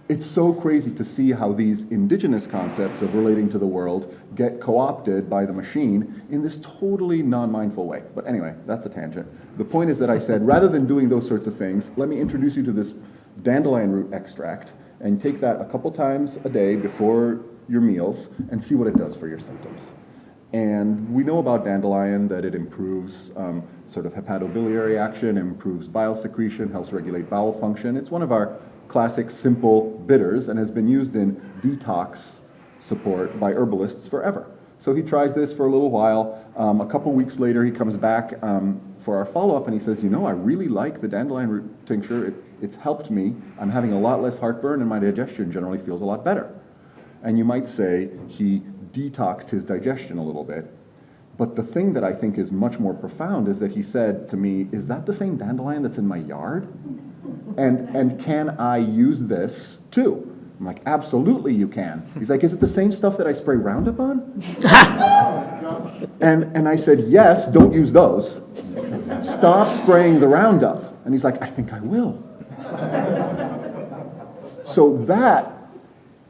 it's so crazy to see how these indigenous concepts of relating to the world get co-opted by the machine in this totally non-mindful way. But anyway, that's a tangent. The point is that I said, rather than doing those sorts of things, let me introduce you to this dandelion root extract and take that a couple times a day before your meals and see what it does for your symptoms. And we know about dandelion that it improves sort of hepatobiliary action, improves bile secretion, helps regulate bowel function. It's one of our classic simple bitters and has been used in detox support by herbalists forever. So he tries this for a little while. A couple weeks later, he comes back for our follow-up and he says, I really like the dandelion root tincture. It's helped me. I'm having a lot less heartburn and my digestion generally feels a lot better. And you might say he detoxed his digestion a little bit. But the thing that I think is much more profound is that he said to me, is that the same dandelion that's in my yard? And can I use this too? I'm like, absolutely you can. He's like, is it the same stuff that I spray Roundup on? And I said, yes, don't use those. Stop spraying the Roundup. And he's like, I think I will. So that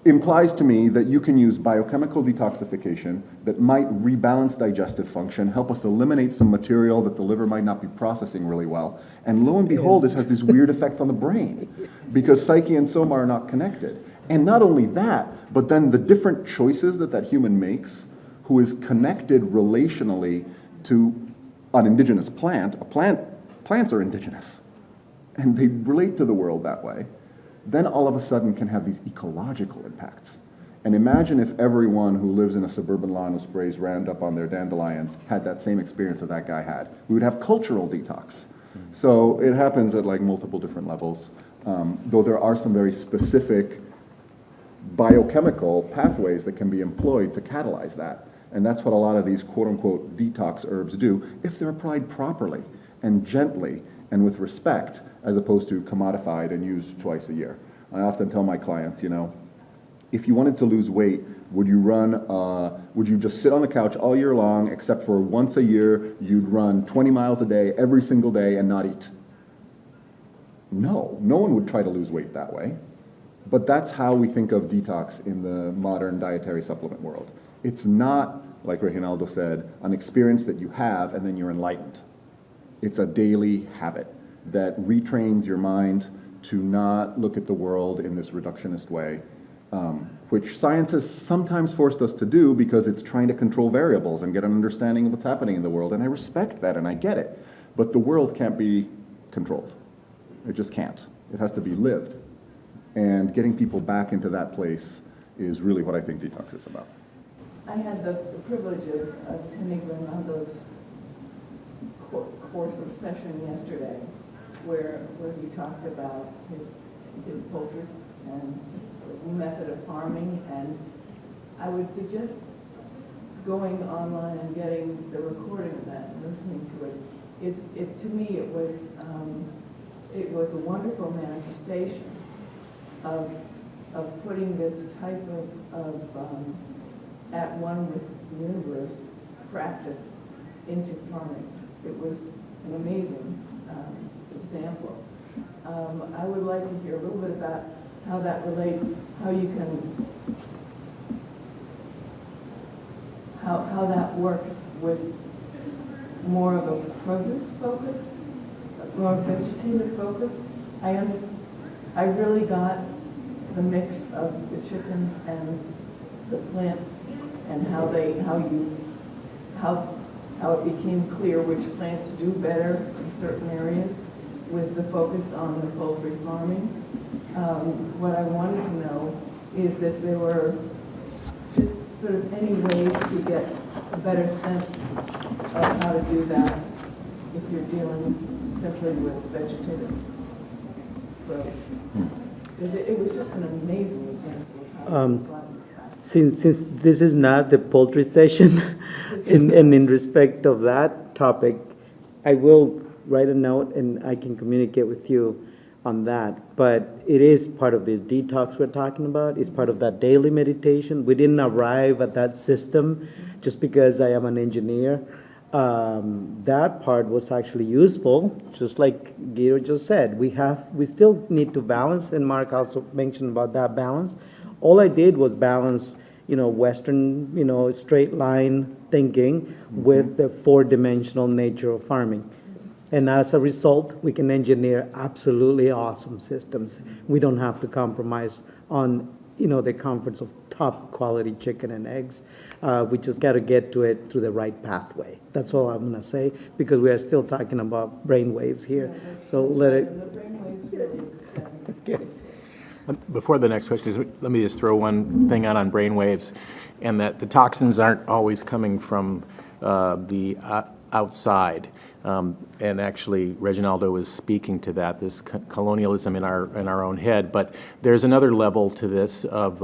implies to me that you can use biochemical detoxification that might rebalance digestive function, help us eliminate some material that the liver might not be processing really well. And lo and behold, this has these weird effects on the brain because psyche and soma are not connected. And not only that, but then the different choices that human makes, who is connected relationally to an indigenous plant. Plants are indigenous, and they relate to the world that way. Then all of a sudden can have these ecological impacts. And imagine if everyone who lives in a suburban lawn who sprays Roundup on their dandelions had that same experience that guy had. We would have cultural detox. So it happens at like multiple different levels, though there are some very specific biochemical pathways that can be employed to catalyze that. And that's what a lot of these quote-unquote detox herbs do if they're applied properly and gently and with respect, as opposed to commodified and used twice a year. I often tell my clients, if you wanted to lose weight, would you just sit on the couch all year long, except for once a year, you'd run 20 miles a day, every single day, and not eat? No one would try to lose weight that way. But that's how we think of detox in the modern dietary supplement world. It's not, like Reginaldo said, an experience that you have and then you're enlightened. It's a daily habit that retrains your mind to not look at the world in this reductionist way, which science has sometimes forced us to do because it's trying to control variables and get an understanding of what's happening in the world, and I respect that and I get it. But the world can't be controlled. It just can't. It has to be lived. And getting people back into that place is really what I think detox is about.
I had the privilege of attending Reginaldo's course of session yesterday, where he talked about his poultry and the method of farming, and I would suggest going online and getting the recording of that and listening to it. To me it was it was a wonderful manifestation of putting this type of at one with the universe practice into farming. It was an amazing example. I would like to hear a little bit about how that relates, how you can, how that works with more of a produce focus, more vegetative focus. I really got the mix of the chickens and the plants and how it became clear which plants do better in certain areas with the focus on the poultry farming. What I wanted to know is if there were just sort of any ways to get a better sense of how to do that if you're dealing simply with vegetative growth. It was just an amazing example of how to apply this practice.
Since this is not the poultry session, in respect of that topic, I will write a note and I can communicate with you on that. But it is part of this detox we're talking about. It's part of that daily meditation. We didn't arrive at that system just because I am an engineer. That part was actually useful, just like Guido just said. We still need to balance, and Mark also mentioned about that balance. All I did was balance, Western, straight line thinking with the four-dimensional nature of farming. And as a result, we can engineer absolutely awesome systems. We don't have to compromise on, the comforts of top quality chicken and eggs. We just got to get to it through the right pathway. That's all I'm going to say, because we are still talking about brain waves here. So let it.
The brainwaves really extend.
Okay.
Before the next question, let me just throw one thing on brainwaves, and that the toxins aren't always coming from the outside. And actually, Reginaldo was speaking to that, this colonialism in our own head. But there's another level to this of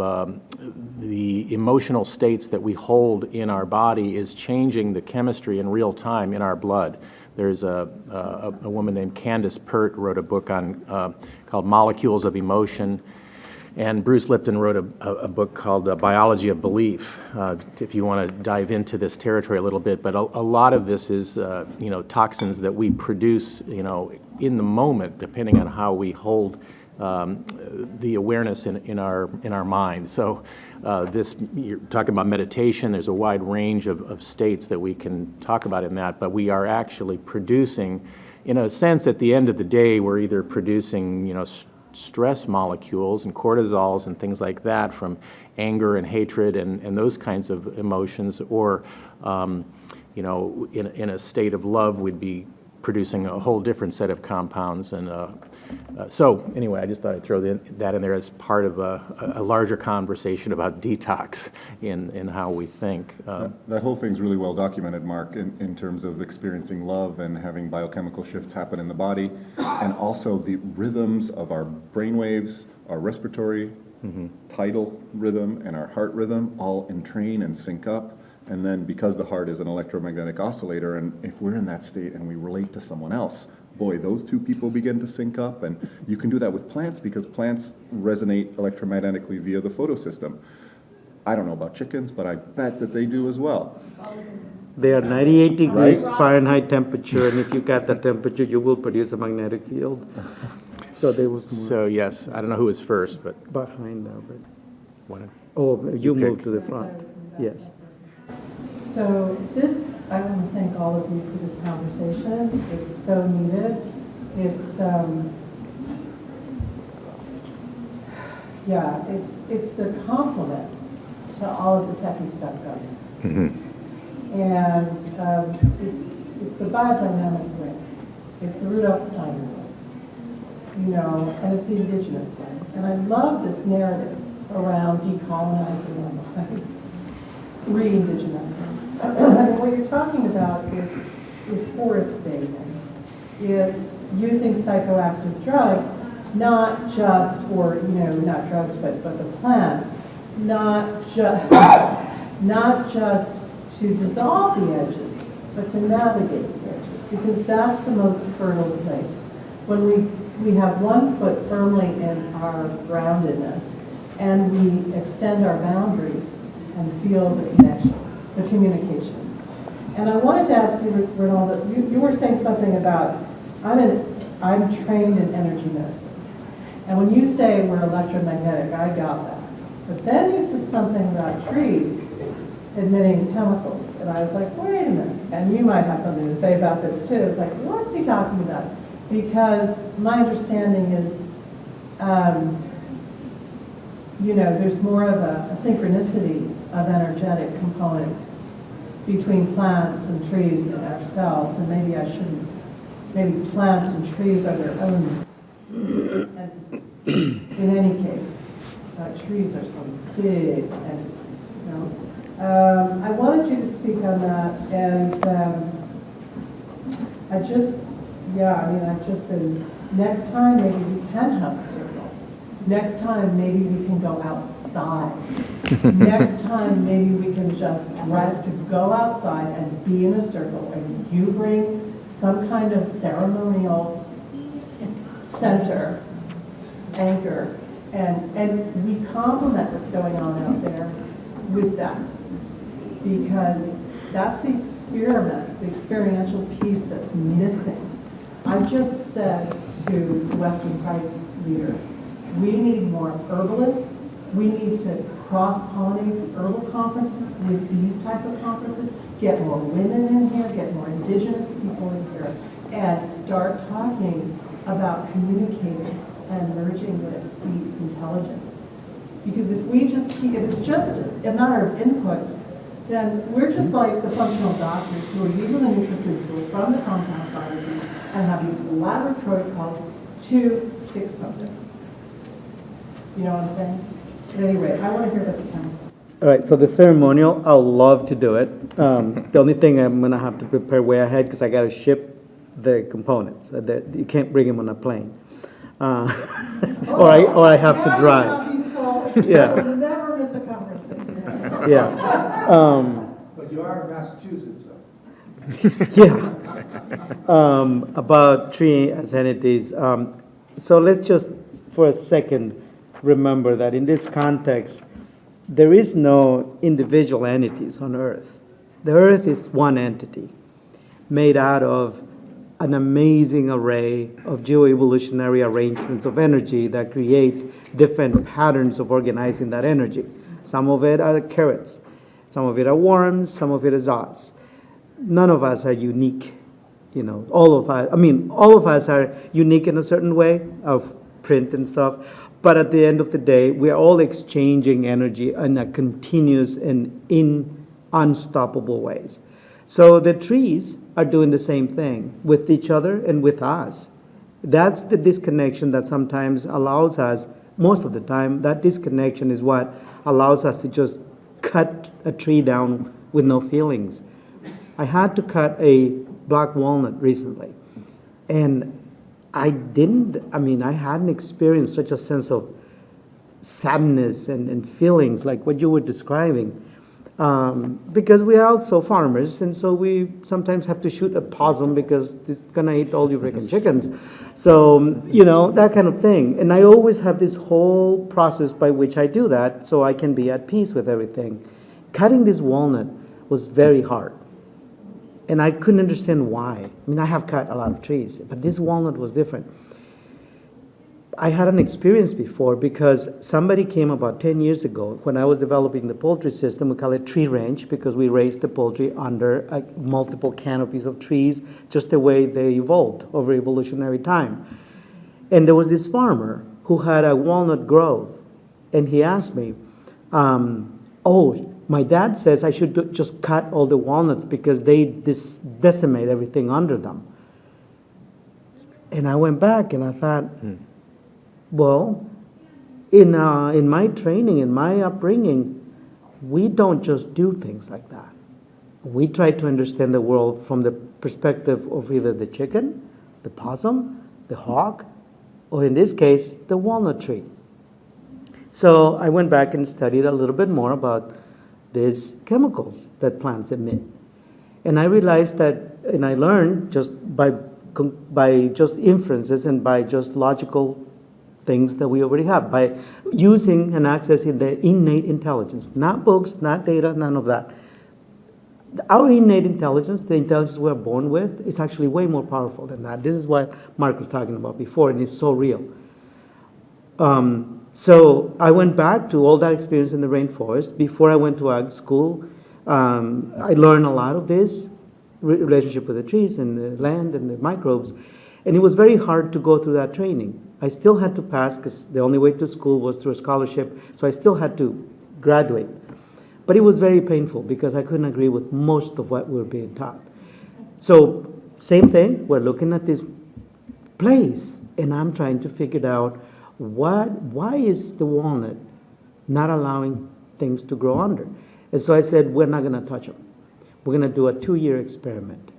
the emotional states that we hold in our body is changing the chemistry in real time in our blood. There's a woman named Candace Pert wrote a book on called Molecules of Emotion. And Bruce Lipton wrote a book called Biology of Belief, if you want to dive into this territory a little bit. But a lot of this is, toxins that we produce, in the moment, depending on how we hold the awareness in our mind. So you're talking about meditation. There's a wide range of states that we can talk about in that. But we are actually producing, in a sense, at the end of the day, we're either producing, stress molecules and cortisols and things like that from anger and hatred and those kinds of emotions, or in a state of love we'd be producing a whole different set of compounds. And so anyway, I just thought I'd throw that in there as part of a larger conversation about detox in how we think.
That whole thing's really well documented, Mark, in terms of experiencing love and having biochemical shifts happen in the body, and also the rhythms of our brainwaves, our respiratory, tidal rhythm, and our heart rhythm all entrain and sync up. And then because the heart is an electromagnetic oscillator, and if we're in that state and we relate to someone else, boy, those two people begin to sync up. And you can do that with plants because plants resonate electromagnetically via the photosystem. I don't know about chickens, but I bet that they do as well.
They are 98 degrees Fahrenheit temperature, and if you got that temperature, you will produce a magnetic field. So they will.
So yes, I don't know who was first, but
Behind there, but.
one.
Oh, you
pick.
moved to the front. Yes.
So I want to thank all of you for this conversation. It's so needed. It's the complement to all of the techie stuff going.
Mm-hmm.
And it's the biodynamic way. It's the Rudolf Steiner way. And it's the indigenous way. And I love this narrative around decolonizing our minds, re-indigenizing. I mean, what you're talking about is forest bathing. It's using psychoactive drugs, not just not drugs, but the plants, not just to dissolve the edges, but to navigate the edges, because that's the most fertile place. When we we have one foot firmly in our groundedness, and we extend our boundaries and feel the connection, the communication. And I wanted to ask you, Reginaldo, you were saying something about, I'm trained in energy medicine. And when you say we're electromagnetic, I got that. But then you said something about trees emitting chemicals. And I was like, wait a minute. And you might have something to say about this too. It's like, what's he talking about? Because my understanding is, there's more of a synchronicity of energetic components between plants and trees and ourselves. And maybe I shouldn't, maybe plants and trees are their own entities. In any case, trees are some big entities, I wanted you to speak on that, and I've just been, next time maybe we can have a circle. Next time maybe we can go outside. Next time maybe we can just rest to go outside and be in a circle, and you bring some kind of ceremonial center, anchor, and we complement what's going on out there with that, because that's the experiment, the experiential piece that's missing. I just said to the Western Price leader, we need more herbalists. We need to cross-pollinate herbal conferences with these type of conferences, get more women in here, get more indigenous people in here, and start talking about communicating and merging with the intelligence. Because if it's just a matter of inputs, then we're just like the functional doctors who are using the nutraceuticals from the compound pharmacies and have these elaborate protocols to fix something. You know what I'm saying? At any rate, I want to hear about the chemical.
All right, so the ceremonial, I'll love to do it. The only thing I'm going to have to prepare way ahead because I got to ship the components. You can't bring them on a plane. Or I have to drive. Yeah.
Never miss a conference.
Yeah.
But you are in Massachusetts, though.
Yeah. About tree as entities. So let's just, for a second, remember that in this context, there is no individual entities on Earth. The Earth is one entity made out of an amazing array of geoevolutionary arrangements of energy that create different patterns of organizing that energy. Some of it are carrots, some of it are worms, some of it is us. None of us are unique, all of us are unique in a certain way of print and stuff, but at the end of the day, we are all exchanging energy in a continuous and in unstoppable ways. So the trees are doing the same thing with each other and with us. That's the disconnection that sometimes allows us, most of the time, that disconnection is what allows us to just cut a tree down with no feelings. I had to cut a black walnut recently, and I hadn't experienced such a sense of sadness and feelings like what you were describing. Because we are also farmers, and so we sometimes have to shoot a possum because it's gonna eat all your freaking chickens. So, that kind of thing. And I always have this whole process by which I do that so I can be at peace with everything. Cutting this walnut was very hard. And I couldn't understand why. I have cut a lot of trees, but this walnut was different. I had an experience before because somebody came about 10 years ago when I was developing the poultry system. We call it tree range because we raised the poultry under multiple canopies of trees, just the way they evolved over evolutionary time. And there was this farmer who had a walnut grove, and he asked me, my dad says I should just cut all the walnuts because they decimate everything under them. And I went back and I thought, well, in my training, in my upbringing, we don't just do things like that. We try to understand the world from the perspective of either the chicken, the possum, the hawk, or in this case, the walnut tree. So I went back and studied a little bit more about these chemicals that plants emit. And I realized that, and I learned just by by just inferences and by just logical things that we already have, by using and accessing the innate intelligence, not books, not data, none of that. Our innate intelligence, the intelligence we're born with, is actually way more powerful than that. This is what Mark was talking about before, and it's so real. So I went back to all that experience in the rainforest. Before I went to ag school, I learned a lot of this relationship with the trees and the land and the microbes, and it was very hard to go through that training. I still had to pass because the only way to school was through a scholarship, so I still had to graduate. But it was very painful because I couldn't agree with most of what we were being taught. So same thing, we're looking at this place, and I'm trying to figure out why is the walnut not allowing things to grow under? And so I said, we're not going to touch them. We're going to do a 2-year experiment.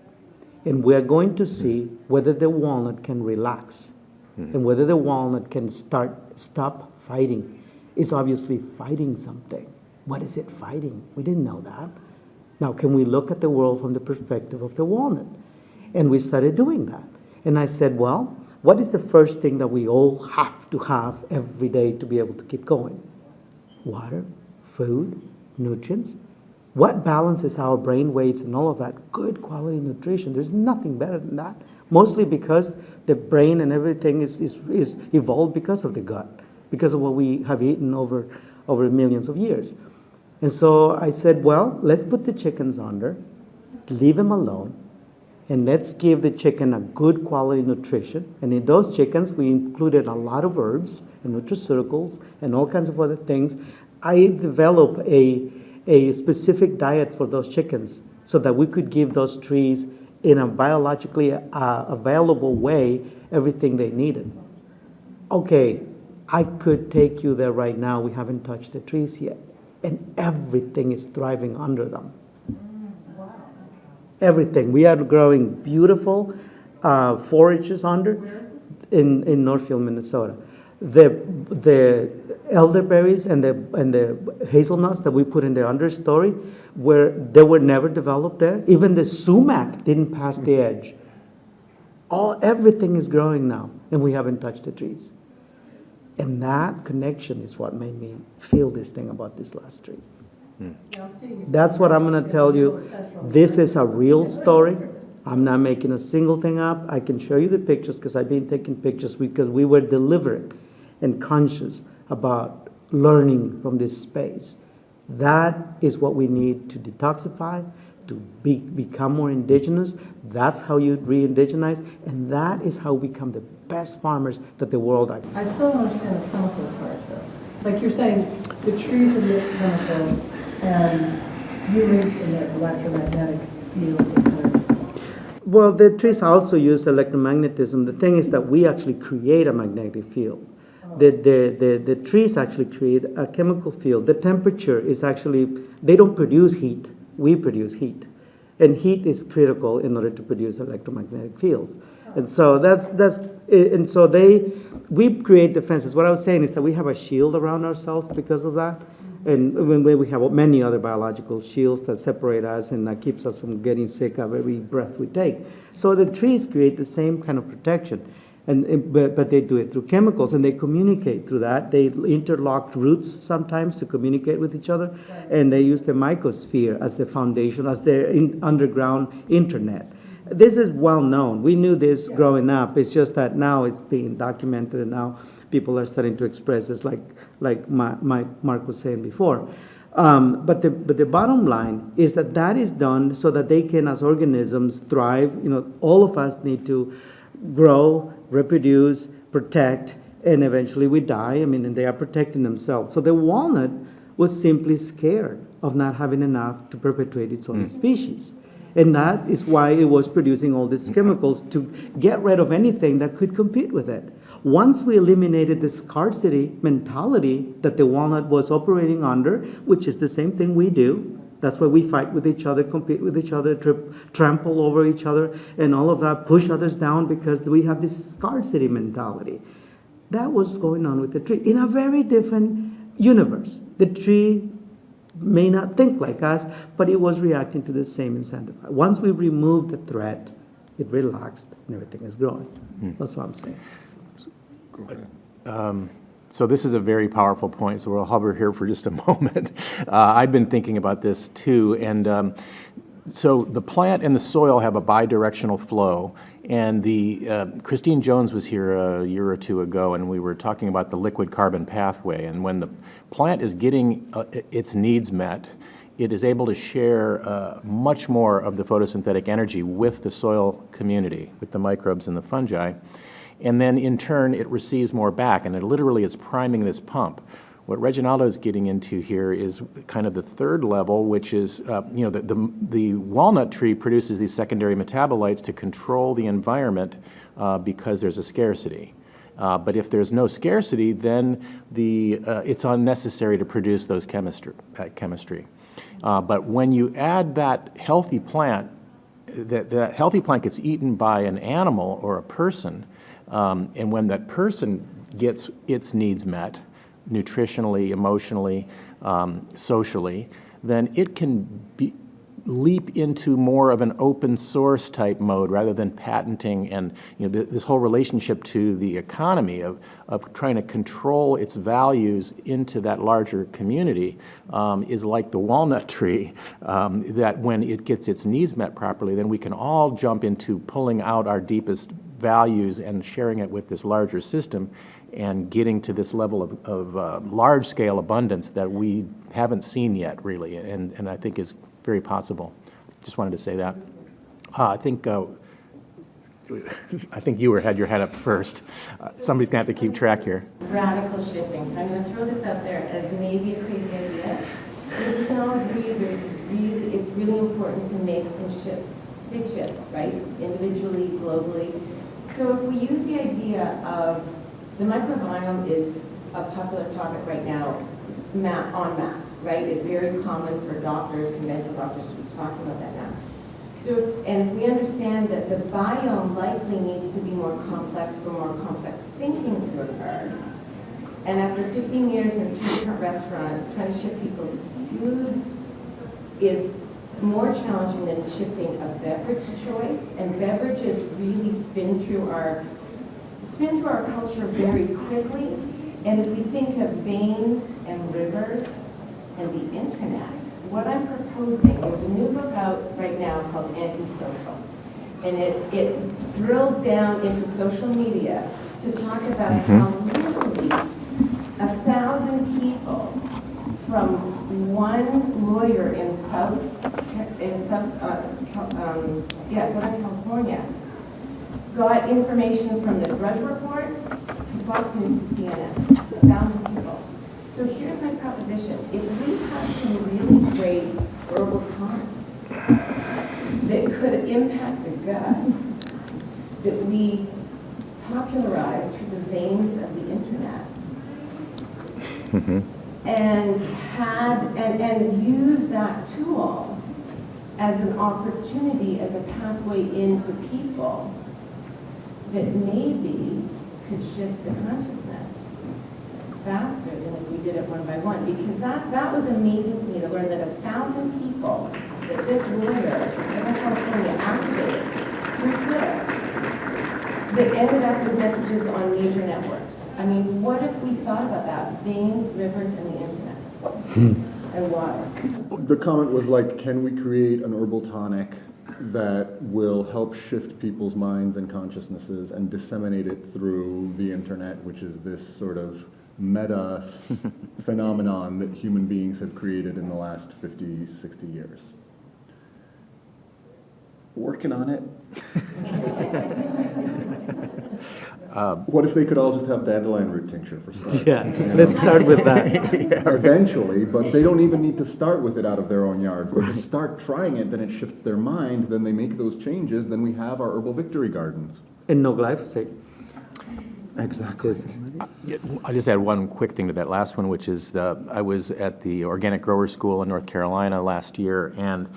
And we're going to see whether the walnut can relax and whether the walnut can stop fighting. It's obviously fighting something. What is it fighting? We didn't know that. Now, can we look at the world from the perspective of the walnut? And we started doing that. And I said, well, what is the first thing that we all have to have every day to be able to keep going? Water, food, nutrients. What balances our brain waves and all of that? Good quality nutrition. There's nothing better than that. Mostly because the brain and everything is evolved because of the gut, because of what we have eaten over millions of years. And so I said, well, let's put the chickens under, leave them alone, and let's give the chicken a good quality nutrition. And in those chickens, we included a lot of herbs and nutraceuticals and all kinds of other things. I developed a specific diet for those chickens so that we could give those trees in a biologically available way everything they needed. Okay, I could take you there right now. We haven't touched the trees yet. And everything is thriving under them. Everything. We are growing beautiful forages under in Northfield, Minnesota. The elderberries and the hazelnuts that we put in the understory, they were never developed there. Even the sumac didn't pass the edge. Everything is growing now, and we haven't touched the trees. And that connection is what made me feel this thing about this last tree. That's what I'm going to tell you. This is a real story. I'm not making a single thing up. I can show you the pictures because I've been taking pictures because we were deliberate and conscious about learning from this space. That is what we need to detoxify, to become more indigenous. That's how you re-indigenize, and that is how we become the best farmers that the world has.
I still don't understand the chemical part though. Like you're saying, the trees are the chemicals and humans in the electromagnetic fields.
Well, the trees also use electromagnetism. The thing is that we actually create a magnetic field. The trees actually create a chemical field. The temperature is actually, they don't produce heat. We produce heat. And heat is critical in order to produce electromagnetic fields. And so we create defenses. What I was saying is that we have a shield around ourselves because of that. And when we have many other biological shields that separate us and that keeps us from getting sick of every breath we take. So the trees create the same kind of protection. But they do it through chemicals, and they communicate through that. They interlock roots sometimes to communicate with each other, and they use the mycosphere as the foundation, as their underground internet. This is well known. We knew this growing up. It's just that now it's being documented, and now people are starting to express this, like Mark was saying before. But the bottom line is that is done so that they can, as organisms, thrive. All of us need to grow, reproduce, protect, and eventually we die. And they are protecting themselves. So the walnut was simply scared of not having enough to perpetuate its own species. And that is why it was producing all these chemicals to get rid of anything that could compete with it. Once we eliminated the scarcity mentality that the walnut was operating under, which is the same thing we do, that's why we fight with each other, compete with each other, trample over each other, and all of that, push others down because we have this scarcity mentality. That was going on with the tree in a very different universe. The tree may not think like us, but it was reacting to the same incentive. Once we removed the threat it relaxed, and everything is growing. That's what I'm saying.
So this is a very powerful point, so we'll hover here for just a moment. I've been thinking about this too, and so the plant and the soil have a bidirectional flow, and Christine Jones was here a year or two ago, and we were talking about the liquid carbon pathway, and when the plant is getting its needs met, it is able to share much more of the photosynthetic energy with the soil community, with the microbes and the fungi. And then in turn, it receives more back, and it's priming this pump. What Reginaldo is getting into here is kind of the third level, which is, the walnut tree produces these secondary metabolites to control the environment because there's a scarcity. But if there's no scarcity, then it's unnecessary to produce those chemistry. But when you add that healthy plant, that healthy plant gets eaten by an animal or a person, and when that person gets its needs met, nutritionally, emotionally, socially, then it can leap into more of an open source type mode rather than patenting and this whole relationship to the economy of trying to control its values into that larger community is like the walnut tree, that when it gets its needs met properly, then we can all jump into pulling out our deepest values and sharing it with this larger system and getting to this level of large-scale abundance that we haven't seen yet, really, and I think is very possible. Just wanted to say that. I think you had your hand up first. Somebody's gonna have to keep track here.
Radical shifting. So I'm going to throw this out there as maybe a crazy idea. But we can all agree it's really important to make some big shifts, right? Individually, globally. So if we use the idea of the microbiome is a popular topic right now, en masse, right? It's very common for doctors, conventional doctors, to be talking about that now. So, if we understand that the biome likely needs to be more complex for more complex thinking to occur, and after 15 years in 3 different restaurants, trying to shift people's food is more challenging than shifting a beverage choice, and beverages really spin through our culture very quickly. And if we think of veins and rivers and the internet, what I'm proposing, there's a new book out right now called Antisocial, and it drilled down into social media to talk about how literally 1,000 people from one lawyer in Southern California got information from the Drudge Report to Fox News to CNN, 1,000 people. So here's my proposition. If we have some really great herbal tonics that could impact the gut, that we popularize through the veins of the internet, and use that tool as an opportunity, as a pathway into people that maybe could shift the consciousness faster than if we did it one by one. Because that was amazing to me to learn that 1,000 people that this lawyer in Southern California activated through Twitter that ended up with messages on major networks. I mean, what if we thought about that? Veins, rivers, and the internet. And water.
The comment was like, can we create an herbal tonic that will help shift people's minds and consciousnesses and disseminate it through the internet, which is this sort of meta phenomenon that human beings have created in the last 50, 60 years. Working on it. What if they could all just have dandelion root tincture for starters?
Yeah, let's start with that.
Eventually, but they don't even need to start with it out of their own yards. They just start trying it, then it shifts their mind, then they make those changes, then we have our herbal victory gardens.
And no glyphosate.
Exactly.
I'll just add one quick thing to that last one, which is I was at the Organic Grower School in North Carolina last year, and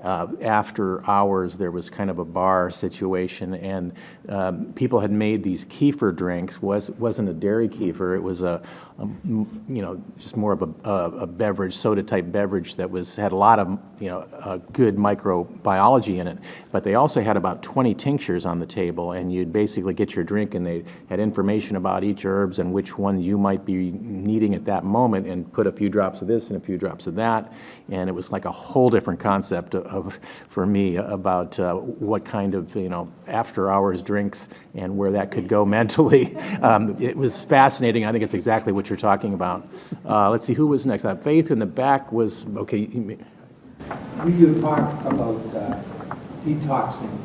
after hours there was kind of a bar situation, and people had made these kefir drinks. Wasn't a dairy kefir. It was just more of a beverage, soda type beverage that had a lot of good microbiology in it. But they also had about 20 tinctures on the table, and you'd basically get your drink, and they had information about each herbs and which one you might be needing at that moment, and put a few drops of this and a few drops of that, and it was like a whole different concept for me about what kind of after hours drinks and where that could go mentally. It was fascinating. I think it's exactly what you're talking about. Let's see, who was next? Faith in the back was okay.
We talked about detoxing,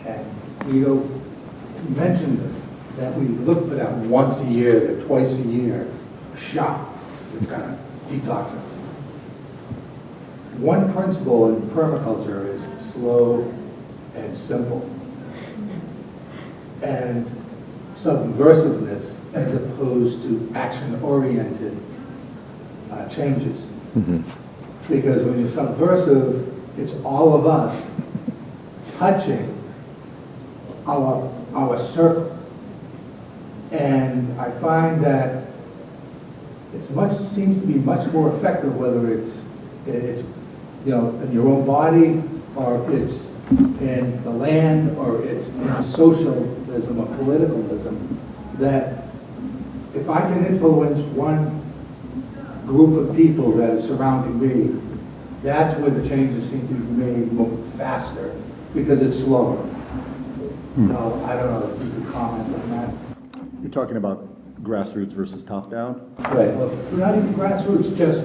and Guido mentioned this, that we look for that once a year, that twice a year shot that's going to detox us. One principle in permaculture is slow and simple, and subversiveness as opposed to action-oriented changes.
Mm-hmm.
Because when you're subversive, it's all of us touching our circle. And I find that seems to be much more effective, whether it's in your own body, or it's in the land, or it's in socialism or politicalism, that if I can influence one group of people that are surrounding me, that's where the changes seem to be made faster, because it's slower. No, I don't know if you could comment on that.
You're talking about grassroots versus top-down?
Right, well, not even grassroots, just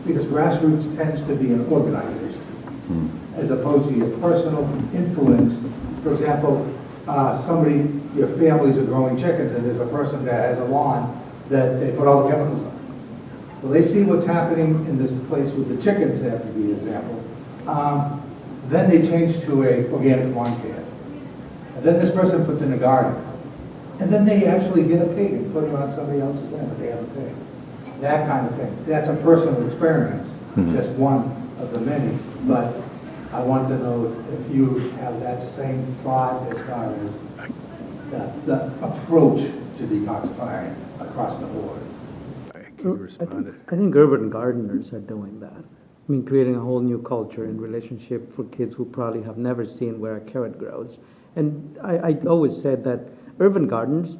because grassroots tends to be an organization, as opposed to your personal influence. For example, your families are growing chickens, and there's a person that has a lawn that they put all the chemicals on. Well, they see what's happening in this place with the chickens, that would be an example. Then they change to a organic lawn care. And then this person puts in a garden. And then they actually get a pig and put it on somebody else's land, but they have a pig. That kind of thing. That's a personal experience, just one of the many. But I want to know if you have that same thought as far as the approach to detoxifying across the board.
I think urban gardeners are doing that. I mean, creating a whole new culture and relationship for kids who probably have never seen where a carrot grows. And I always said that urban gardens,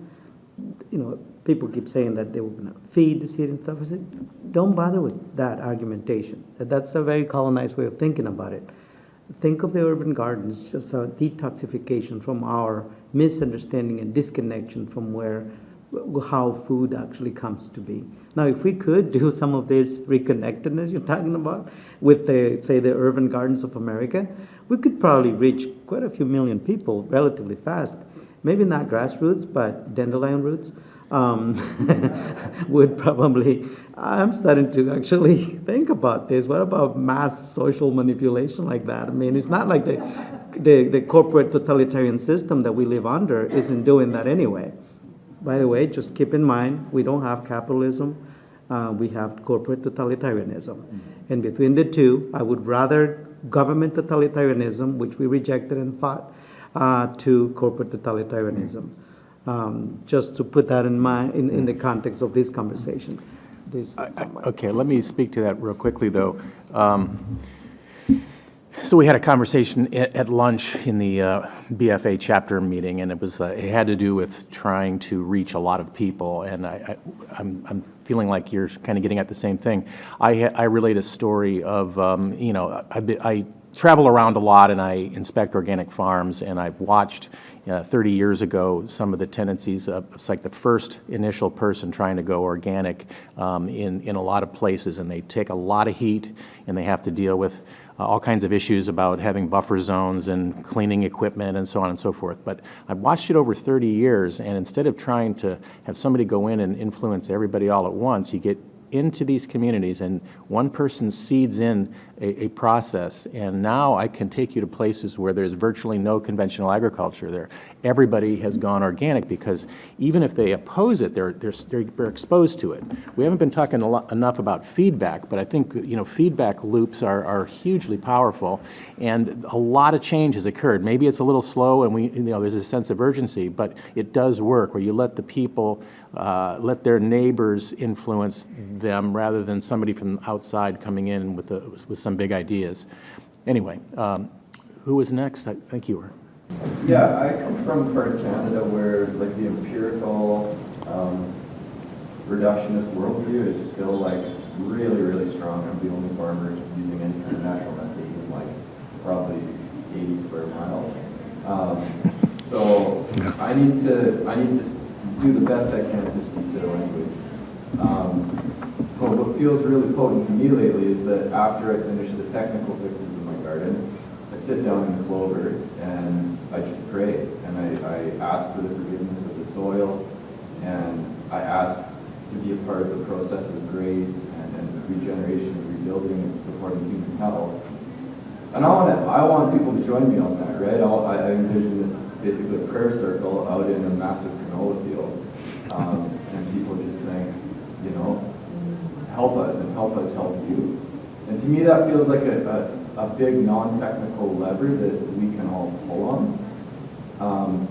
people keep saying that they were going to feed the seed and stuff. I said, don't bother with that argumentation. That's a very colonized way of thinking about it. Think of the urban gardens just a detoxification from our misunderstanding and disconnection from how food actually comes to be. Now, if we could do some of this reconnectedness you're talking about with the urban gardens of America, we could probably reach quite a few million people relatively fast. Maybe not grassroots, but dandelion roots would probably. I'm starting to actually think about this. What about mass social manipulation like that? I mean, it's not like the corporate totalitarian system that we live under isn't doing that anyway. By the way, just keep in mind, we don't have capitalism, we have corporate totalitarianism. And between the two, I would rather government totalitarianism, which we rejected and fought, to corporate totalitarianism. Just to put that in mind in the context of this conversation.
Okay, let me speak to that real quickly, though. So we had a conversation at lunch in the BFA chapter meeting, and it had to do with trying to reach a lot of people, and I'm feeling like you're kind of getting at the same thing. I relate a story of, I travel around a lot and I inspect organic farms, and I've watched 30 years ago some of the tendencies of, it's like the first initial person trying to go organic in a lot of places, and they take a lot of heat and they have to deal with all kinds of issues about having buffer zones and cleaning equipment and so on and so forth. But I've watched it over 30 years, and instead of trying to have somebody go in and influence everybody all at once, you get into these communities, and one person seeds in a process, and now I can take you to places where there's virtually no conventional agriculture there. Everybody has gone organic because even if they oppose it, they're exposed to it. We haven't been talking enough about feedback, but I think, you know, feedback loops are hugely powerful, and a lot of change has occurred. Maybe it's a little slow, and there's a sense of urgency, but it does work where you let the people, let their neighbors influence them rather than somebody from outside coming in with some big ideas. Anyway, who was next? I think you were.
Yeah, I come from a part of Canada where like the empirical reductionist worldview is still like really, really strong. I'm the only farmer using any kind of natural methods in like probably 80 square miles. So I need to do the best I can to speak their language. But what feels really potent to me lately is that after I finish the technical fixes in my garden, I sit down in the clover and I just pray, and I ask for the forgiveness of the soil, and I ask to be a part of the process of grace and regeneration and rebuilding and supporting human health. And I want people to join me on that, right? I envision this basically a prayer circle out in a massive canola field, and people just saying, you know, help us and help us help you. And to me that feels like a big non-technical lever that we can all pull on.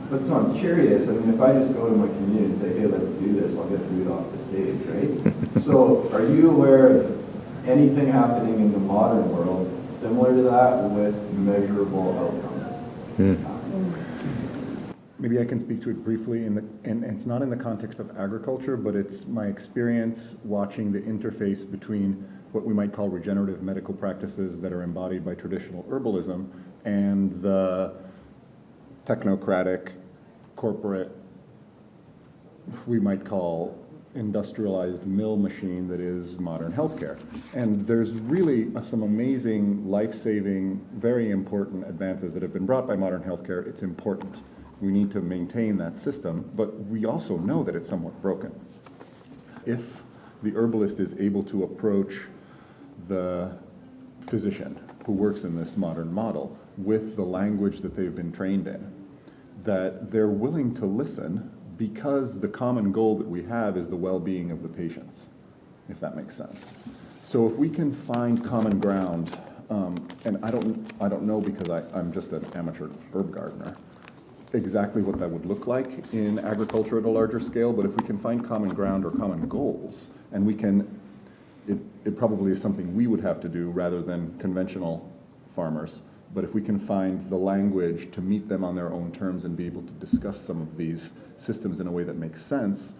But so I'm curious, I mean, if I just go to my community and say, hey, let's do this, I'll get food off the stage, right? So are you aware of anything happening in the modern world similar to that with measurable outcomes?
Maybe I can speak to it briefly, and it's not in the context of agriculture, but it's my experience watching the interface between what we might call regenerative medical practices that are embodied by traditional herbalism and the technocratic, corporate, we might call industrialized mill machine that is modern healthcare. And there's really some amazing, life-saving, very important advances that have been brought by modern healthcare. It's important. We need to maintain that system, but we also know that it's somewhat broken. If the herbalist is able to approach the physician who works in this modern model with the language that they've been trained in, that they're willing to listen because the common goal that we have is the well-being of the patients, if that makes sense. So if we can find common ground, and I don't know because I'm just an amateur herb gardener, exactly what that would look like in agriculture at a larger scale, but if we can find common ground or common goals, and we can, it probably is something we would have to do rather than conventional farmers, but if we can find the language to meet them on their own terms and be able to discuss some of these systems in a way that makes sense,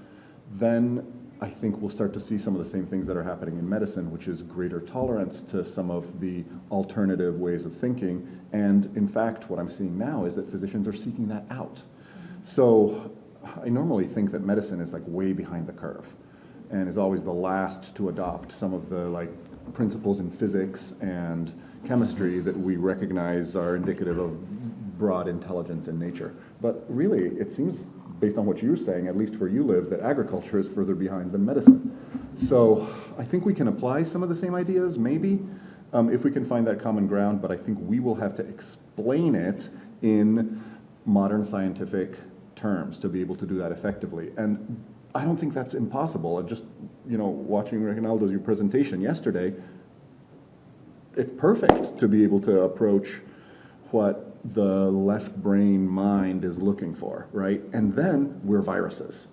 then I think we'll start to see some of the same things that are happening in medicine, which is greater tolerance to some of the alternative ways of thinking. And in fact, what I'm seeing now is that physicians are seeking that out. So I normally think that medicine is like way behind the curve and is always the last to adopt some of the like principles in physics and chemistry that we recognize are indicative of broad intelligence in nature. But really, it seems, based on what you're saying, at least where you live, that agriculture is further behind than medicine. So I think we can apply some of the same ideas, maybe, if we can find that common ground, but I think we will have to explain it in modern scientific terms to be able to do that effectively. And I don't think that's impossible. Just, you know, watching Reginaldo's your presentation yesterday, it's perfect to be able to approach what the left brain mind is looking for, right? And then we're viruses.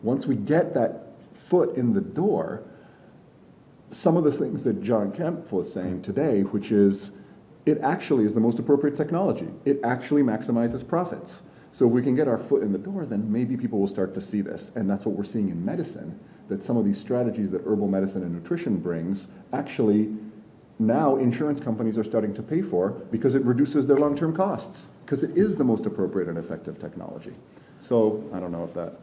Once we get that foot in the door, some of the things that John Kemp was saying today, which is, it actually is the most appropriate technology. It actually maximizes profits. So if we can get our foot in the door, then maybe people will start to see this. And that's what we're seeing in medicine, that some of these strategies that herbal medicine and nutrition brings actually now insurance companies are starting to pay for because it reduces their long-term costs, because it is the most appropriate and effective technology. So I don't know if that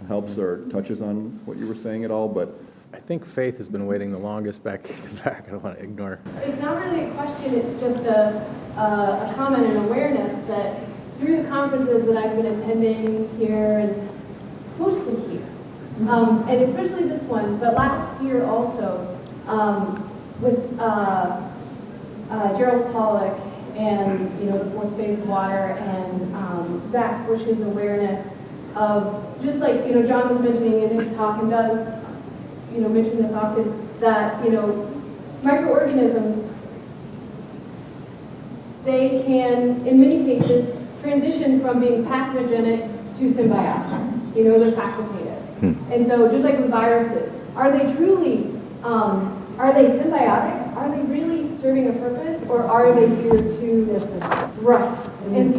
helps or touches on what you were saying at all, but
I think Faith has been waiting the longest back to the back. I don't want to ignore.
It's not really a question, it's just a comment and awareness that through the conferences that I've been attending here, and mostly here, And especially this one, but last year also, with Gerald Pollack and, the fourth phase of water and Zach Bush's awareness of, just like, John was mentioning in his talk and does, mention this often, that, microorganisms, they can, in many cases, transition from being pathogenic to symbiotic. They're facultative. And so just like with viruses, are they truly, are they symbiotic? Are they really serving a purpose, or are they here to, right? And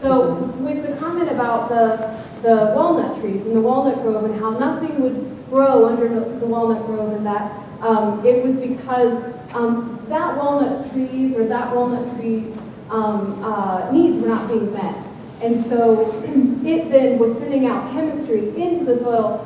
so with the comment about the walnut trees and the walnut grove and how nothing would grow under the walnut grove, and that it was because that walnut trees needs were not being met. And so it then was sending out chemistry into the soil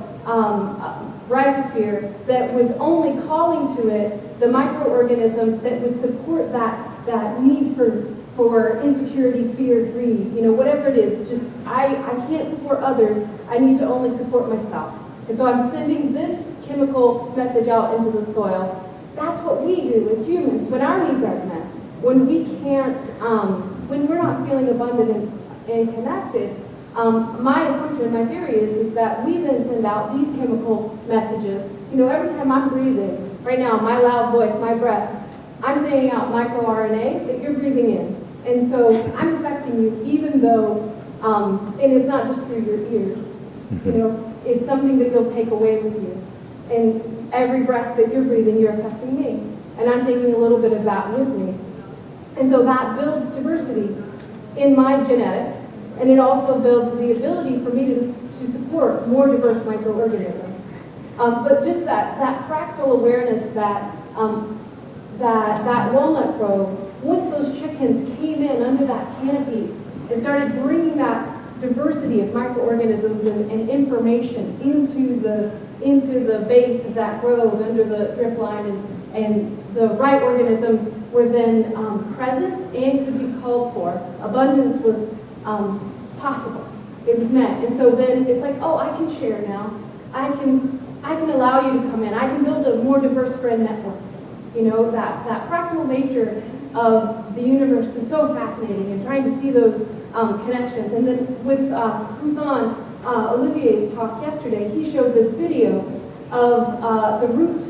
rhizosphere that was only calling to it the microorganisms that would support that need for insecurity, fear, greed, whatever it is. Just, I can't support others, I need to only support myself. And so I'm sending this chemical message out into the soil. That's what we do as humans when our needs aren't met. When we can't, when we're not feeling abundant and connected, my assumption, my theory is that we then send out these chemical messages. Every time I'm breathing, right now, my loud voice, my breath, I'm sending out microRNA that you're breathing in. And so I'm affecting you even though, and it's not just through your ears, it's something that you'll take away with you. And every breath that you're breathing, you're affecting me. And I'm taking a little bit of that with me. And so that builds diversity in my genetics, and it also builds the ability for me to support more diverse microorganisms. But just that fractal awareness that that walnut grove, once those chickens came in under that canopy and started bringing that diversity of microorganisms and information into the base of that grove under the drip line, and the right organisms were then present and could be called for. Abundance was possible. It was met. And so then it's like, oh, I can share now. I can allow you to come in. I can build a more diverse friend network. That fractal nature of the universe is so fascinating, and trying to see those connections. And then with Poussin, Olivier's talk yesterday, he showed this video of the root,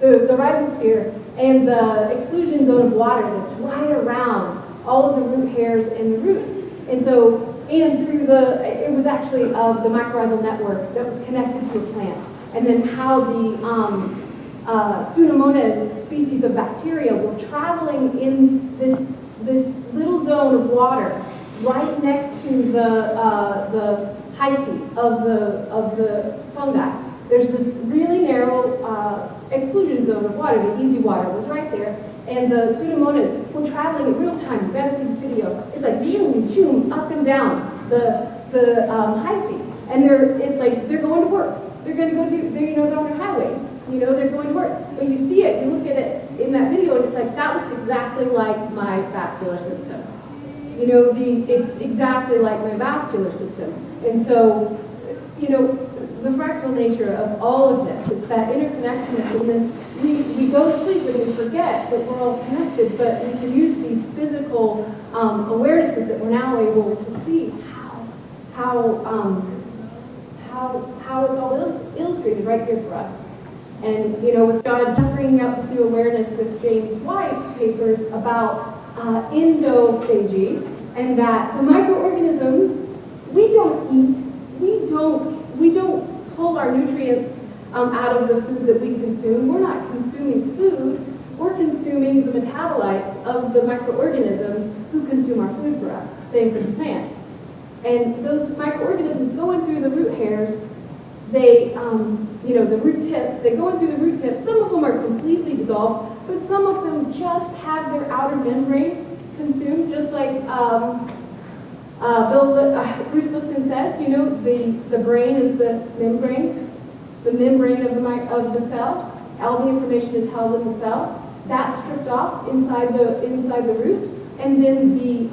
the rhizosphere, and the exclusion zone of water that's right around all of the root hairs and the roots. And so, and through it was actually of the mycorrhizal network that was connected to a plant. And then how the Pseudomonas species of bacteria were traveling in this little zone of water right next to the hyphae of the fungi. There's this really narrow exclusion zone of water. The easy water was right there, and the Pseudomonas were traveling in real time. You gotta see the video. It's like zoom, zoom, up and down the hyphae, and they're going to work. They're going to go do. They're on their highways. They're going to work. But you see it. You look at it in that video, and it's like that looks exactly like my vascular system. It's exactly like my vascular system, and so the fractal nature of all of this. It's that interconnectedness, and then we go to sleep and we forget that we're all connected, but we can use these physical awarenesses that we're now able to see how it's all illustrated right here for us. And with John bringing out this new awareness with James White's papers about endophagy, and that the microorganisms we don't eat, we don't pull our nutrients out of the food that we consume. We're not consuming food, we're consuming the metabolites of the microorganisms who consume our food for us. Same for the plants. And those microorganisms go in through the root hairs, they, the root tips, they go in through the root tips. Some of them are completely dissolved, but some of them just have their outer membrane consumed, just like Bruce Lipton says, the brain is the membrane of the cell. All the information is held in the cell. That's stripped off inside the root, and then the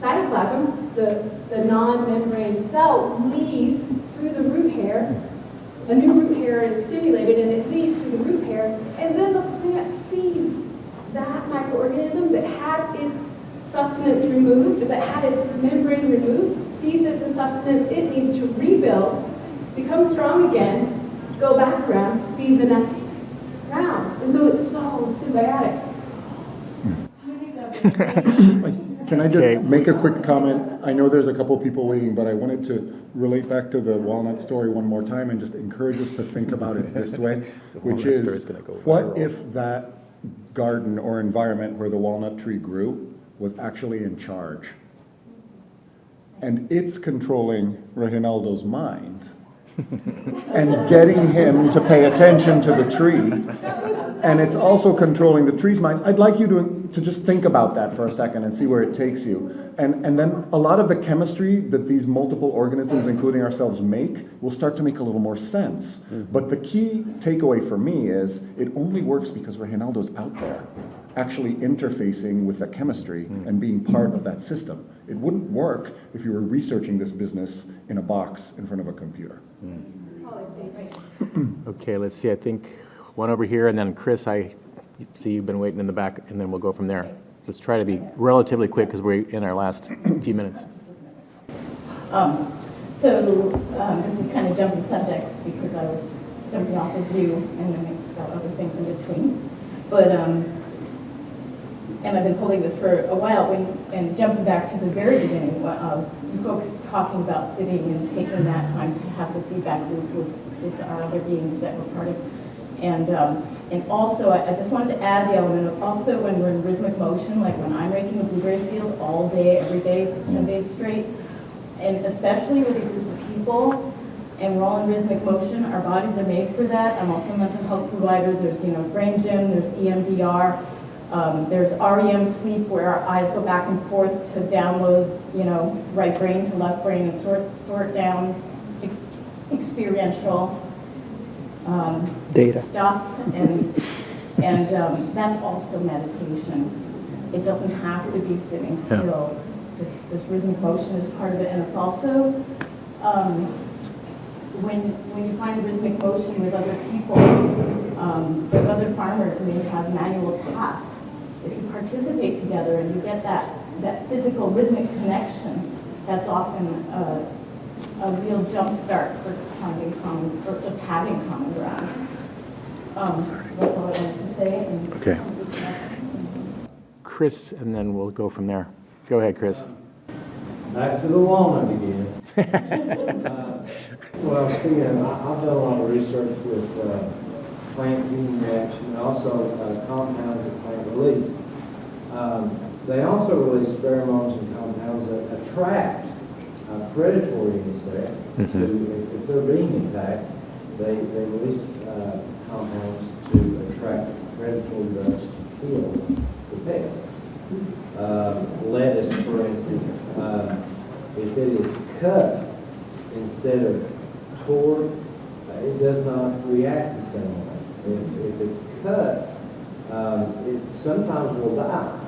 cytoplasm, the non-membrane cell, leaves through the root hair come strong again, go back around, feed the next round. And so it's so symbiotic.
Can I
Okay.
just make a quick comment? I know there's a couple people waiting, but I wanted to relate back to the walnut story one more time and just encourage us to think about it this way, which
walnut story
is,
is gonna go
what
viral.
if that garden or environment where the walnut tree grew was actually in charge? And it's controlling Reginaldo's mind and getting him to pay attention to the tree. And it's also controlling the tree's mind. I'd like you to just think about that for a second and see where it takes you. And then a lot of the chemistry that these multiple organisms, including ourselves, make will start to make a little more sense. But the key takeaway for me is it only works because Reginaldo's out there, actually interfacing with the chemistry and being part of that system. It wouldn't work if you were researching this business in a box in front of a computer.
Okay, let's see, I think one over here, and then Chris, I see you've been waiting in the back, and then we'll go from there. Let's try to be relatively quick because we're in our last few minutes.
This is kind of jumping subjects because I was jumping off of you and then I got other things in between. But, and I've been holding this for a while, and jumping back to the very beginning, you folks talking about sitting and taking that time to have the feedback loop with our other beings that we're part of. And also, I just wanted to add the element of also when we're in rhythmic motion, like when I'm raking a blueberry field all day, every day, for 10 days straight, and especially with a group of people, and we're all in rhythmic motion, our bodies are made for that. I'm also a mental health provider. There's, brain gym, there's EMDR, there's REM sleep where our eyes go back and forth to download, right brain to left brain and sort down experiential
Data.
stuff, and that's also meditation. It doesn't have to be sitting still. This rhythmic motion is part of it, and it's also when you find rhythmic motion with other people, those other farmers may have manual tasks. If you participate together and you get that physical rhythmic connection, that's often a real jump start for finding common, or just having common ground. That's all I wanted to say. And
Okay. Chris, and then we'll go from there. Go ahead, Chris.
Back to the walnut again. Well, speaking of, I've done a lot of research with plant-human reaction and also compounds that plant release. They also release pheromones and compounds that attract predatory insects. If they're being attacked, they release compounds to attract predatory bugs to kill the pests. Lettuce, for instance, if it is cut instead of tore, it does not react the same way. If it's cut, it sometimes will die,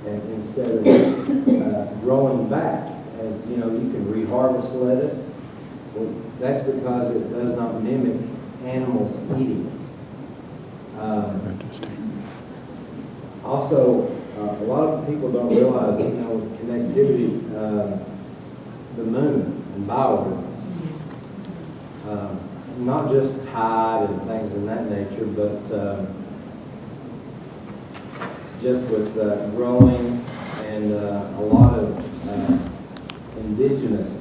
and instead of growing back. As you know, you can reharvest lettuce. Well, that's because it does not mimic animals eating.
Interesting.
Also, a lot of people don't realize, with connectivity, the moon and bioorganisms, not just tide and things of that nature, but just with growing and a lot of indigenous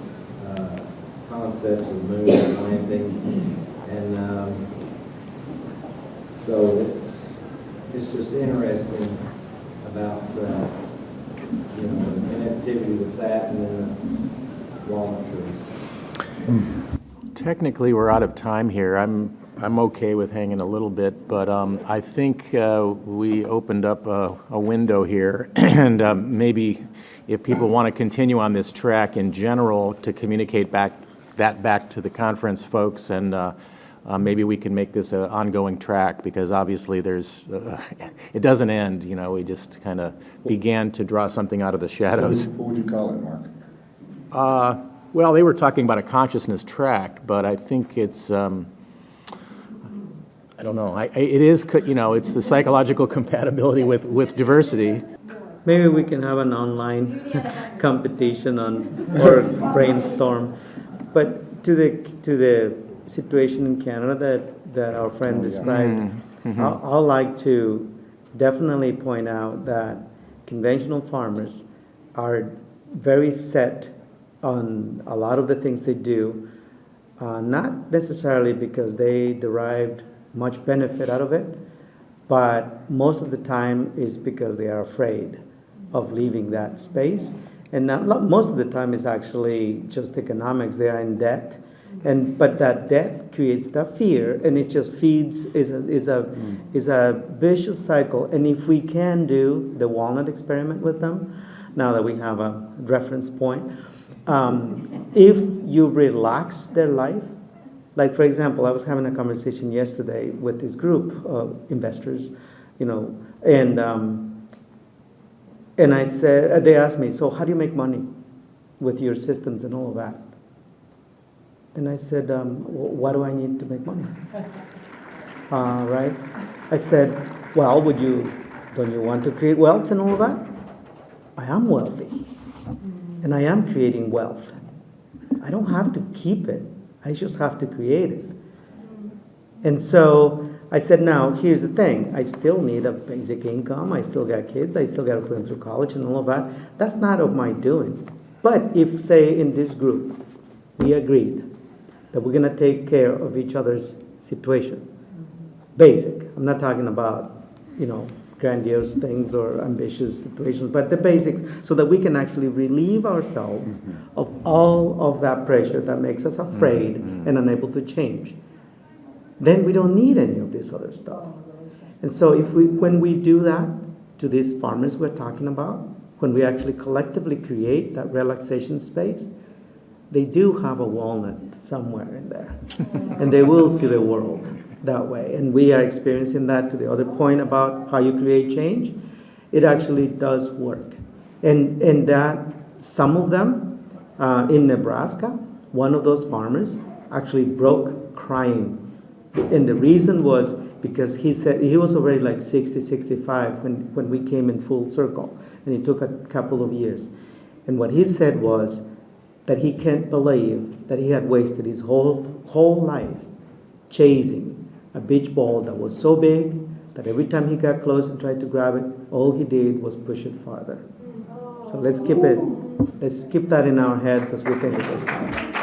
concepts of moon planting, and so it's just interesting about the connectivity with that and then the walnut trees.
Technically, we're out of time here. I'm okay with hanging a little bit, but I think we opened up a window here, and maybe if people want to continue on this track in general to communicate back to the conference folks, and maybe we can make this an ongoing track, because obviously it doesn't end. We just kind of began to draw something out of the shadows.
What would you call it, Mark?
Well, they were talking about a consciousness track, but I think it's, I don't know. It is, it's the psychological compatibility with diversity.
Maybe we can have an online competition or brainstorm. But to the situation in Canada that our friend
Oh, yeah.
described, I'd like to definitely point out that conventional farmers are very set on a lot of the things they do, not necessarily because they derived much benefit out of it, but most of the time is because they are afraid of leaving that space. And most of the time is actually just economics. They are in debt, but that debt creates that fear, and it just feeds is a vicious cycle. And if we can do the walnut experiment with them, now that we have a reference point, if you relax their life, like for example, I was having a conversation yesterday with this group of investors, and I said, they asked me, so how do you make money with your systems and all of that? And I said, why do I need to make money? Right? I said, well, don't you want to create wealth and all of that? I am wealthy, and I am creating wealth. I don't have to keep it. I just have to create it. And so I said, now, here's the thing. I still need a basic income. I still got kids. I still got to put them through college and all of that. That's not of my doing. But if, say, in this group, we agreed that we're going to take care of each other's situation, basic. I'm not talking about, grandiose things or ambitious situations, but the basics, so that we can actually relieve ourselves of all of that pressure that makes us afraid and unable to change. Then we don't need any of this other stuff. And so when we do that to these farmers we're talking about, when we actually collectively create that relaxation space, they do have a walnut somewhere in there. And they will see the world that way. And we are experiencing that. To the other point about how you create change, it actually does work. And that some of them in Nebraska, one of those farmers actually broke crying. And the reason was because he said he was already like 60, 65 when we came in full circle. And it took a couple of years. And what he said was that he can't believe that he had wasted his whole life chasing a beach ball that was so big that every time he got close and tried to grab it, all he did was push it farther. So let's keep that in our heads as we think of this.